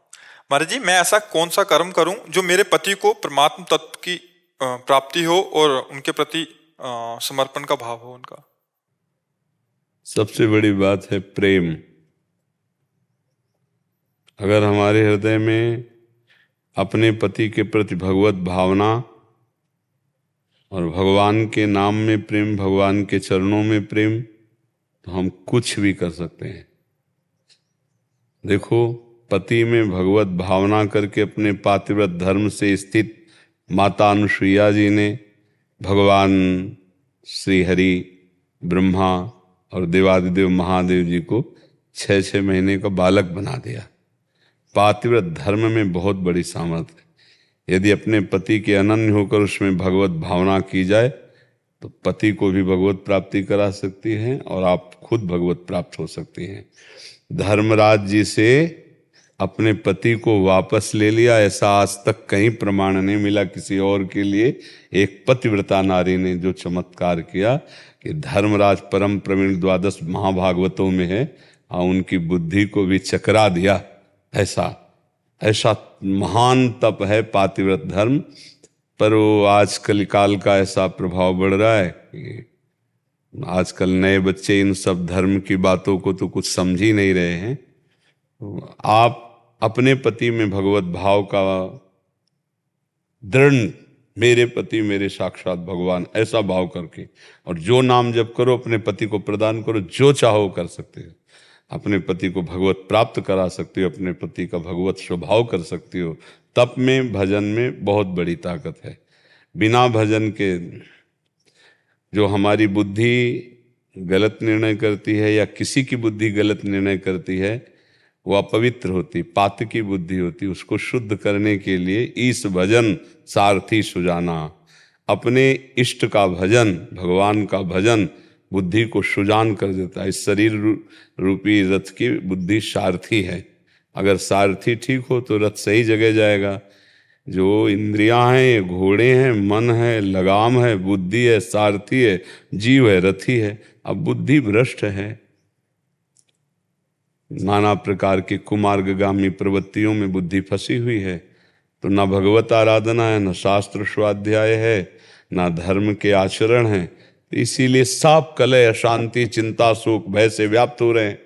महाराज जी, मैं ऐसा कौन सा कर्म करूं जो मेरे पति को परमात्म तत्व की प्राप्ति हो और उनके प्रति समर्पण का भाव हो उनका? सबसे बड़ी बात है प्रेम। अगर हमारे हृदय में अपने पति के प्रति भगवत भावना और भगवान के नाम में प्रेम, भगवान के चरणों में प्रेम, तो हम कुछ भी कर सकते हैं। देखो, पति में भगवत भावना करके अपने पातिव्रत धर्म से स्थित माता अनुसुईया जी ने भगवान श्री हरि, ब्रह्मा और देवादिदेव महादेव जी को 6-6 महीने का बालक बना दिया। पातिव्रत धर्म में बहुत बड़ी सामर्थ्य है। यदि अपने पति के अनन्य होकर उसमें भगवत भावना की जाए तो पति को भी भगवत प्राप्ति करा सकती है और आप खुद भगवत प्राप्त हो सकती हैं। धर्मराज जी से अपने पति को वापस ले लिया, ऐसा आज तक कहीं प्रमाण नहीं मिला किसी और के लिए। एक पतिव्रता नारी ने जो चमत्कार किया कि धर्मराज परम प्रवीण 12 महाभागवतों में है, उनकी बुद्धि को भी चकरा दिया। ऐसा महान तप है पातिव्रत धर्म। पर वो आजकल काल का ऐसा प्रभाव बढ़ रहा है कि आजकल नए बच्चे इन सब धर्म की बातों को तो कुछ समझ ही नहीं रहे हैं। तो आप अपने पति में भगवत भाव का दृढ़, मेरे पति मेरे साक्षात भगवान, ऐसा भाव करके, और जो नाम जप करो अपने पति को प्रदान करो, जो चाहो कर सकते हो। अपने पति को भगवत प्राप्त करा सकते हो, अपने पति का भगवत स्वभाव कर सकते हो। तप में, भजन में बहुत बड़ी ताकत है। बिना भजन के जो हमारी बुद्धि गलत निर्णय करती है या किसी की बुद्धि गलत निर्णय करती है, वो अपवित्र होती, पातकी बुद्धि होती। उसको शुद्ध करने के लिए ईश भजन सारथी सुजाना, अपने इष्ट का भजन, भगवान का भजन बुद्धि को सुजान कर देता है। इस शरीर रूपी रथ की बुद्धि सारथी है। अगर सारथी ठीक हो तो रथ सही जगह जाएगा। जो इंद्रियां हैं ये घोड़े हैं, मन है लगाम है, बुद्धि है सारथी है, जीव है रथी है। अब बुद्धि भ्रष्ट है, नाना प्रकार के कुमार्गगामी प्रवृत्तियों में बुद्धि फंसी हुई है, तो ना भगवत आराधना है, ना शास्त्र स्वाध्याय है, ना धर्म के आचरण है। इसीलिए सब कलह, अशांति, चिंता, शोक, भय से व्याप्त हो रहे हैं।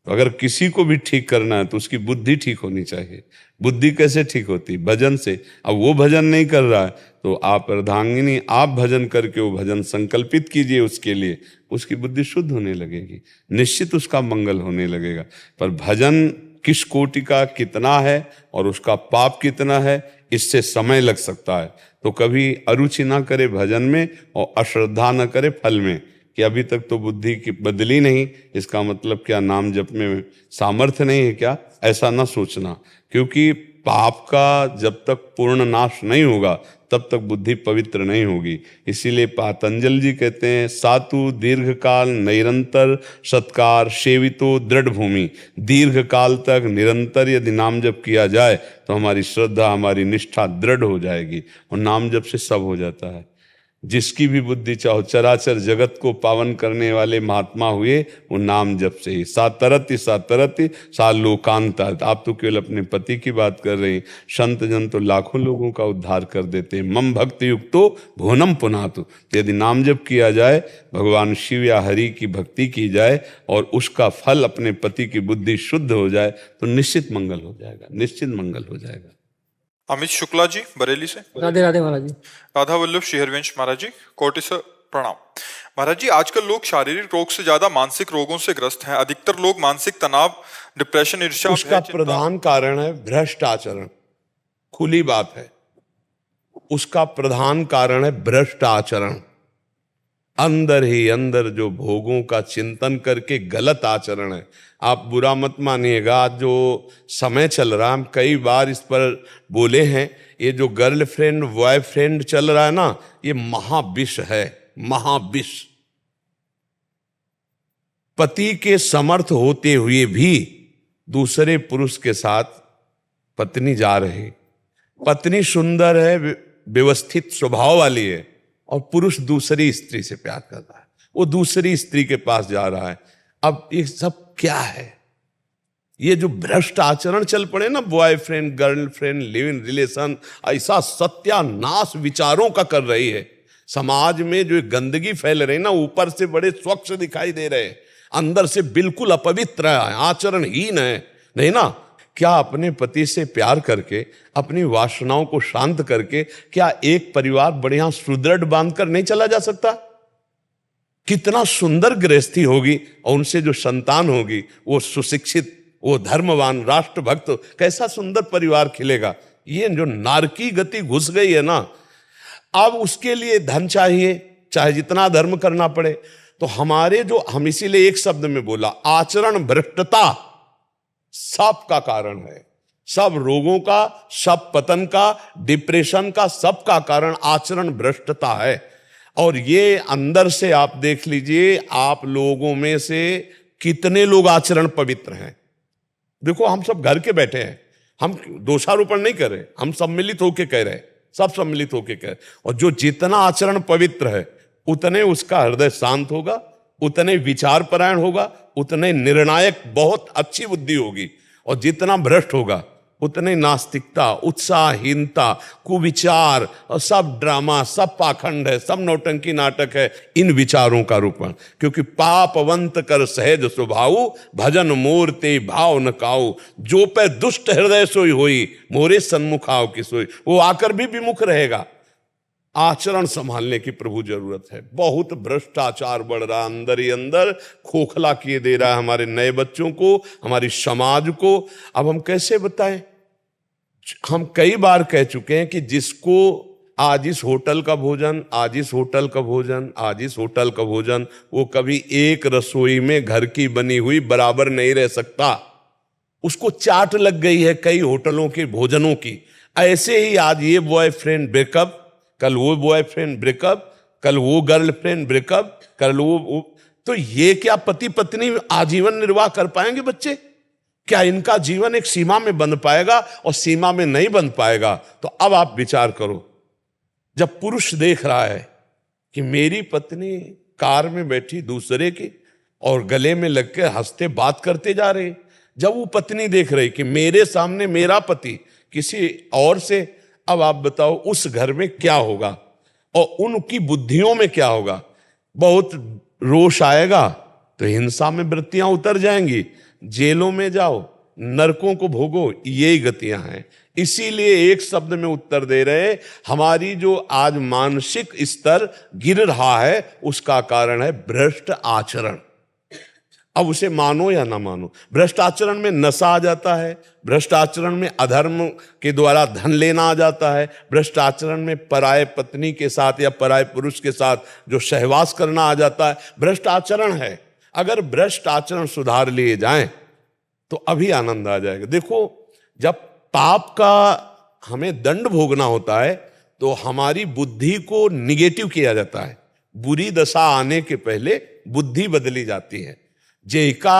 तो अगर किसी को भी ठीक करना है तो उसकी बुद्धि ठीक होनी चाहिए। बुद्धि कैसे ठीक होती? भजन से। अब वो भजन नहीं कर रहा है तो आप अर्धांगिनी, आप भजन करके वो भजन संकल्पित कीजिए उसके लिए, उसकी बुद्धि शुद्ध होने लगेगी, निश्चित उसका मंगल होने लगेगा। पर भजन किस कोटि का कितना है और उसका पाप कितना है, इससे समय लग सकता है। तो कभी अरुचि ना करे भजन में और अश्रद्धा ना करे फल में, कि अभी तक तो बुद्धि की बदली नहीं, इसका मतलब क्या नाम जप में सामर्थ्य नहीं है क्या? ऐसा ना सोचना, क्योंकि पाप का जब तक पूर्ण नाश नहीं होगा तब तक बुद्धि पवित्र नहीं होगी। इसीलिए पातंजल जी कहते हैं, सातु दीर्घ काल निरंतर सत्कार सेवितो दृढ़ भूमि। दीर्घ काल तक निरंतर यदि नाम जप किया जाए तो हमारी श्रद्धा, हमारी निष्ठा दृढ़ हो जाएगी और नाम जप से सब हो जाता है। जिसकी भी बुद्धि चाहो, चराचर जगत को पावन करने वाले महात्मा हुए वो नाम जप से ही। सातरति सा लोकांतर। आप तो केवल अपने पति की बात कर रहे हैं, संत जन तो लाखों लोगों का उद्धार कर देते हैं। मम भक्ति युक्तो भुवनम पुनातु। यदि नाम जप किया जाए, भगवान शिव या हरि की भक्ति की जाए और उसका फल अपने पति की बुद्धि शुद्ध हो जाए तो निश्चित मंगल हो जाएगा, निश्चित मंगल हो जाएगा। अमित शुक्ला जी बरेली से। राधे राधे महाराज जी। राधा वल्लभ श्री हरिवंश महाराज जी, कोटि से प्रणाम। महाराज जी, आजकल लोग शारीरिक रोग से ज्यादा मानसिक रोगों से ग्रस्त हैं। अधिकतर लोग मानसिक तनाव, डिप्रेशन, ईर्ष्या, उसका प्रधान कारण है भ्रष्ट आचरण। खुली बात है, उसका प्रधान कारण है भ्रष्ट आचरण। अंदर ही अंदर जो भोगों का चिंतन करके गलत आचरण है। आप बुरा मत मानिएगा, आज जो समय चल रहा है, हम कई बार इस पर बोले हैं, ये जो गर्लफ्रेंड बॉयफ्रेंड चल रहा है ना, ये महाविष है, महाविष। पति के समर्थ होते हुए भी दूसरे पुरुष के साथ पत्नी जा रही। पत्नी सुंदर है, व्यवस्थित स्वभाव वाली है और पुरुष दूसरी स्त्री से प्यार कर रहा है, वो दूसरी स्त्री के पास जा रहा है। अब ये सब क्या है? ये जो भ्रष्ट आचरण चल पड़े ना, boyfriend girlfriend live in relation, ऐसा सत्यानाश विचारों का कर रही है। समाज में जो गंदगी फैल रही ना, ऊपर से बड़े स्वच्छ दिखाई दे रहे, अंदर से बिल्कुल अपवित्र है, आचरणहीन है। नहीं ना, क्या अपने पति से प्यार करके, अपनी वासनाओं को शांत करके, क्या एक परिवार बढ़िया सुदृढ़ बांधकर नहीं चला जा सकता? कितना सुंदर गृहस्थी होगी और उनसे जो संतान होगी वो सुशिक्षित, वो धर्मवान, राष्ट्रभक्त, कैसा सुंदर परिवार खिलेगा। ये जो नारकी गति घुस गई है ना, अब उसके लिए धन चाहिए, चाहे जितना धर्म करना पड़े। तो हमारे जो, हम इसीलिए एक शब्द में बोला, आचरण भ्रष्टता सब का कारण है। सब रोगों का, सब पतन का, डिप्रेशन का, सब का कारण आचरण भ्रष्टता है। और ये अंदर से आप देख लीजिए, आप लोगों में से कितने लोग आचरण पवित्र हैं। देखो, हम सब घर के बैठे हैं, हम दोषारोपण नहीं कर रहे, हम सम्मिलित होकर कह रहे, सब सम्मिलित होकर कह रहे। और जो जितना आचरण पवित्र है, उतने उसका हृदय शांत होगा, उतने विचारपरायण होगा, उतने निर्णायक, बहुत अच्छी बुद्धि होगी। और जितना भ्रष्ट होगा, उतने नास्तिकता, उत्साहहीनता, कुविचार और सब ड्रामा, सब पाखंड है, सब नौटंकी नाटक है, इन विचारों का रूपण। क्योंकि पापवंत कर सहज स्वभाव, भजन मोर ते भाव न काऊ। जो पे दुष्ट हृदय सोई होई, मोरे सन्मुख आओ की सोई। वो आकर भी विमुख रहेगा। आचरण संभालने की प्रभु जरूरत है। बहुत भ्रष्टाचार बढ़ रहा, अंदर ही अंदर खोखला किए दे रहा है हमारे नए बच्चों को, हमारी समाज को। अब हम कैसे बताएं? हम कई बार कह चुके हैं कि जिसको आज इस होटल का भोजन, आज इस होटल का भोजन, आज इस होटल का भोजन, वो कभी एक रसोई में घर की बनी हुई बराबर नहीं रह सकता। उसको चाट लग गई है कई होटलों के भोजनों की। ऐसे ही आज ये बॉयफ्रेंड ब्रेकअप, कल वो बॉयफ्रेंड ब्रेकअप, कल वो गर्लफ्रेंड ब्रेकअप, कल वो। तो ये क्या पति पत्नी आजीवन निर्वाह कर पाएंगे बच्चे? क्या इनका जीवन एक सीमा में बंध पाएगा? और सीमा में नहीं बंध पाएगा तो अब आप विचार करो, जब पुरुष देख रहा है कि मेरी पत्नी कार में बैठी दूसरे की और गले में लग के हंसते बात करते जा रहे, जब वो पत्नी देख रही कि मेरे सामने मेरा पति किसी और से, अब आप बताओ उस घर में क्या होगा और उनकी बुद्धियों में क्या होगा? बहुत रोष आएगा, तो हिंसा में वृत्तियां उतर जाएंगी, जेलों में जाओ, नरकों को भोगो, यही गतियां हैं। इसीलिए एक शब्द में उत्तर दे रहे, हमारी जो आज मानसिक स्तर गिर रहा है उसका कारण है भ्रष्ट आचरण। अब उसे मानो या ना मानो, भ्रष्ट आचरण में नशा आ जाता है, भ्रष्ट आचरण में अधर्म के द्वारा धन लेना आ जाता है, भ्रष्ट आचरण में पराये पत्नी के साथ या पराये पुरुष के साथ जो सहवास करना आ जाता है, भ्रष्ट आचरण है। अगर भ्रष्ट आचरण सुधार लिए जाएं तो अभी आनंद आ जाएगा। देखो, जब पाप का हमें दंड भोगना होता है तो हमारी बुद्धि को निगेटिव किया जाता है। बुरी दशा आने के पहले बुद्धि बदली जाती है। जेका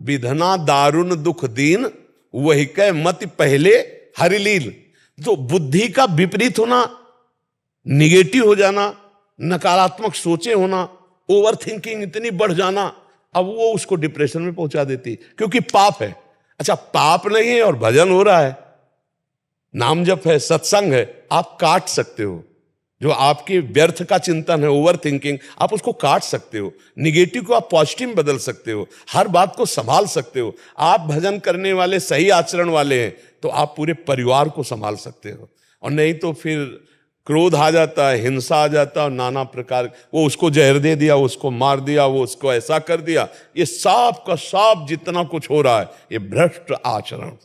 विधना दारुण दुख दीन, वही कै मति पहले हरिलील। तो बुद्धि का विपरीत होना, निगेटिव हो जाना, नकारात्मक सोचे होना, ओवर थिंकिंग इतनी बढ़ जाना, अब वो उसको डिप्रेशन में पहुंचा देती, क्योंकि पाप है। अच्छा, पाप नहीं है और भजन हो रहा है, नाम जप है, सत्संग है, आप काट सकते हो। जो आपके व्यर्थ का चिंतन है, ओवर थिंकिंग, आप उसको काट सकते हो। निगेटिव को आप पॉजिटिव में बदल सकते हो, हर बात को संभाल सकते हो। आप भजन करने वाले, सही आचरण वाले हैं तो आप पूरे परिवार को संभाल सकते हो। और नहीं तो फिर क्रोध आ जाता है, हिंसा आ जाता है, और नाना प्रकार, वो उसको जहर दे दिया, उसको मार दिया, वो उसको ऐसा कर दिया। ये सब का सब जितना कुछ हो रहा है, ये भ्रष्ट आचरण।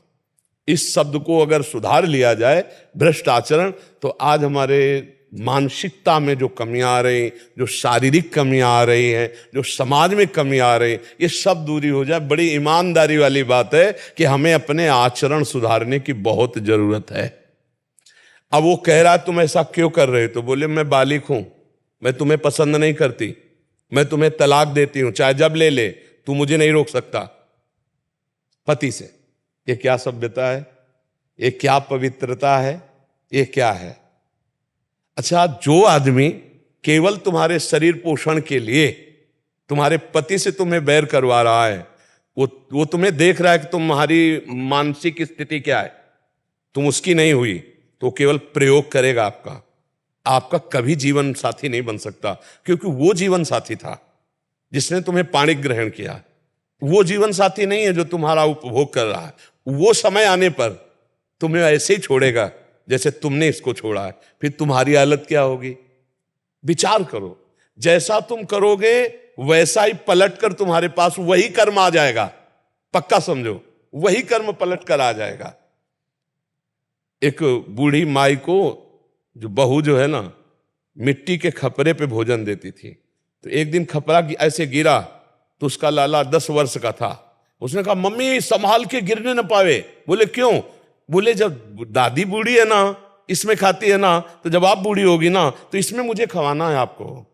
इस शब्द को अगर सुधार लिया जाए, भ्रष्ट आचरण, तो आज हमारे मानसिकता में जो कमियां आ रही, जो शारीरिक कमियां आ रही हैं, जो समाज में कमी आ रही, ये सब दूरी हो जाए। बड़ी ईमानदारी वाली बात है कि हमें अपने आचरण सुधारने की बहुत जरूरत है। अब वो कह रहा है तुम ऐसा क्यों कर रहे हो, तो बोले मैं बालिक हूं, मैं तुम्हें पसंद नहीं करती, मैं तुम्हें तलाक देती हूं, चाहे जब ले ले, तू मुझे नहीं रोक सकता। पति से, ये क्या सभ्यता है, ये क्या पवित्रता है, ये क्या है? अच्छा, जो आदमी केवल तुम्हारे शरीर पोषण के लिए तुम्हारे पति से तुम्हें बैर करवा रहा है, वो तुम्हें देख रहा है कि तुम्हारी मानसिक स्थिति क्या है, तुम उसकी नहीं हुई, तो केवल प्रयोग करेगा आपका कभी जीवन साथी नहीं बन सकता। क्योंकि वो जीवन साथी था जिसने तुम्हें पाणिक ग्रहण किया, वो जीवन साथी नहीं है जो तुम्हारा उपभोग कर रहा है। वो समय आने पर तुम्हें ऐसे ही छोड़ेगा जैसे तुमने इसको छोड़ा है। फिर तुम्हारी हालत क्या होगी? विचार करो, जैसा तुम करोगे वैसा ही पलट कर तुम्हारे पास वही कर्म आ जाएगा, पक्का समझो, वही कर्म पलट कर आ जाएगा। एक बूढ़ी माई को जो बहू जो है ना, मिट्टी के खपरे पे भोजन देती थी, तो एक दिन खपरा ऐसे गिरा तो उसका लाला 10 वर्ष का था। उसने कहा मम्मी संभाल के गिरने न पावे। बोले क्यों? बोले जब दादी बूढ़ी है ना, इसमें खाती है ना, तो जब आप बूढ़ी होगी ना तो इसमें मुझे खवाना है आपको।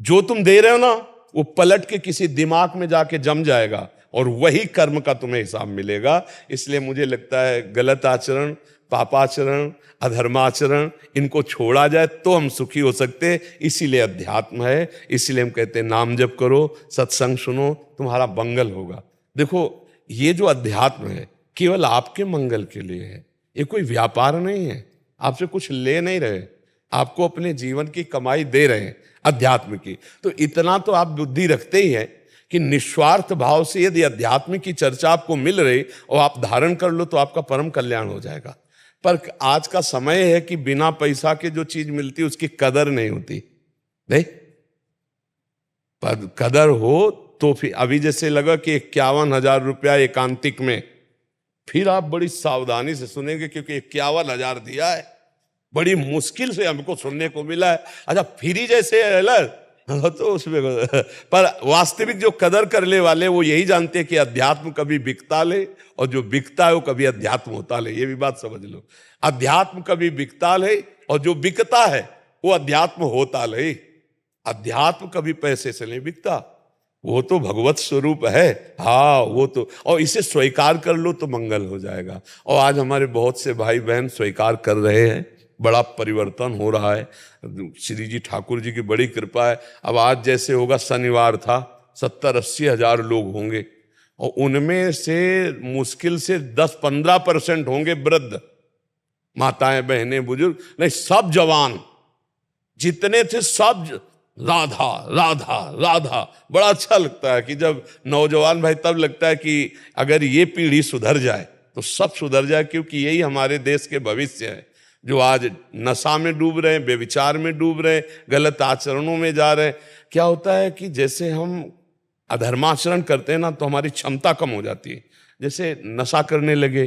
जो तुम दे रहे हो ना वो पलट के किसी दिमाग में जाके जम जाएगा और वही कर्म का तुम्हें हिसाब मिलेगा। इसलिए मुझे लगता है गलत आचरण, पापाचरण, अधर्माचरण, इनको छोड़ा जाए तो हम सुखी हो सकते हैं। इसीलिए अध्यात्म है, इसीलिए हम कहते हैं नाम जप करो, सत्संग सुनो, तुम्हारा मंगल होगा। देखो, ये जो अध्यात्म है केवल आपके मंगल के लिए है, ये कोई व्यापार नहीं है, आपसे कुछ ले नहीं रहे, आपको अपने जीवन की कमाई दे रहे हैं अध्यात्म की। तो इतना तो आप बुद्धि रखते ही हैं कि निस्वार्थ भाव से यदि अध्यात्म की चर्चा आपको मिल रही और आप धारण कर लो तो आपका परम कल्याण हो जाएगा। पर आज का समय है कि बिना पैसा के जो चीज मिलती है उसकी कदर नहीं होती। नहीं, पर कदर हो तो फिर अभी जैसे लगा कि 51,000 रुपया एकांतिक में, फिर आप बड़ी सावधानी से सुनेंगे क्योंकि 51,000 दिया है, बड़ी मुश्किल से हमको सुनने को मिला है। अच्छा, फ्री जैसे अलग तो उसमें, पर वास्तविक जो कदर करने वाले वो यही जानते हैं कि अध्यात्म कभी बिकता ले और जो बिकता है वो कभी अध्यात्म होता ले। ये भी बात समझ लो, अध्यात्म कभी बिकता ले और जो बिकता है वो अध्यात्म होता ले। अध्यात्म कभी पैसे से नहीं बिकता, वो तो भगवत स्वरूप है। हाँ, वो तो, और इसे स्वीकार कर लो तो मंगल हो जाएगा। और आज हमारे बहुत से भाई बहन स्वीकार कर रहे हैं, बड़ा परिवर्तन हो रहा है। श्री जी ठाकुर जी की बड़ी कृपा है। अब आज जैसे होगा, शनिवार था, 70-80 हजार लोग होंगे और उनमें से मुश्किल से 10-15% होंगे वृद्ध, माताएं, बहनें, बुजुर्ग नहीं, सब जवान जितने थे सब राधा राधा राधा। बड़ा अच्छा लगता है कि जब नौजवान भाई, तब लगता है कि अगर ये पीढ़ी सुधर जाए तो सब सुधर जाए, क्योंकि यही हमारे देश के भविष्य है। जो आज नशा में डूब रहे हैं, बेविचार में डूब रहे हैं, गलत आचरणों में जा रहे हैं। क्या होता है कि जैसे हम अधर्माचरण करते हैं ना तो हमारी क्षमता कम हो जाती है। जैसे नशा करने लगे,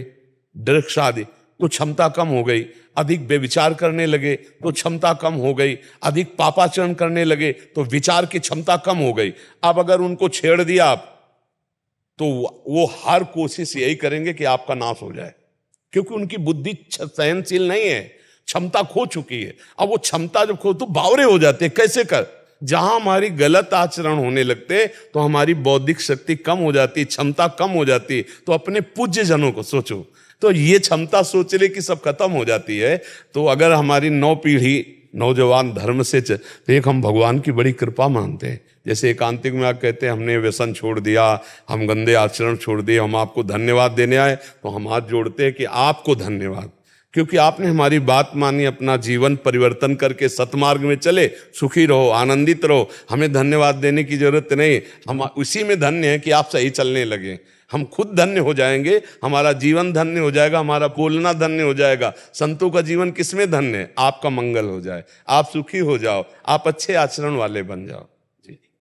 ड्रग्स आदि, तो क्षमता कम हो गई। अधिक बेविचार करने लगे तो क्षमता कम हो गई। अधिक पापाचरण करने लगे तो विचार की क्षमता कम हो गई। अब अगर उनको छेड़ दिया आप तो वो हर कोशिश यही करेंगे कि आपका नाश हो जाए। क्योंकि उनकी बुद्धि सहनशील नहीं है, क्षमता खो चुकी है। अब वो क्षमता जब खो तो बावरे हो जाते हैं, कैसे कर। जहां हमारी गलत आचरण होने लगते तो हमारी बौद्धिक शक्ति कम हो जाती, क्षमता कम हो जाती। तो अपने पूज्य जनों को सोचो, तो ये क्षमता सोचने की सब खत्म हो जाती है। तो अगर हमारी नौ पीढ़ी नौजवान धर्म से तो एक हम भगवान की बड़ी कृपा मानते हैं। जैसे एकांतिक में आप कहते हैं हमने व्यसन छोड़ दिया, हम गंदे आचरण छोड़ दिए, हम आपको धन्यवाद देने आए, तो हम हाथ जोड़ते हैं कि आपको धन्यवाद, क्योंकि आपने हमारी बात मानी, अपना जीवन परिवर्तन करके सतमार्ग में चले, सुखी रहो, आनंदित रहो। हमें धन्यवाद देने की जरूरत नहीं, हम उसी में धन्य हैं कि आप सही चलने लगे। हम खुद धन्य हो जाएंगे, हमारा जीवन धन्य हो जाएगा, हमारा बोलना धन्य हो जाएगा। संतों का जीवन किसमें धन्य है? आपका मंगल हो जाए, आप सुखी हो जाओ, आप अच्छे आचरण वाले बन जाओ।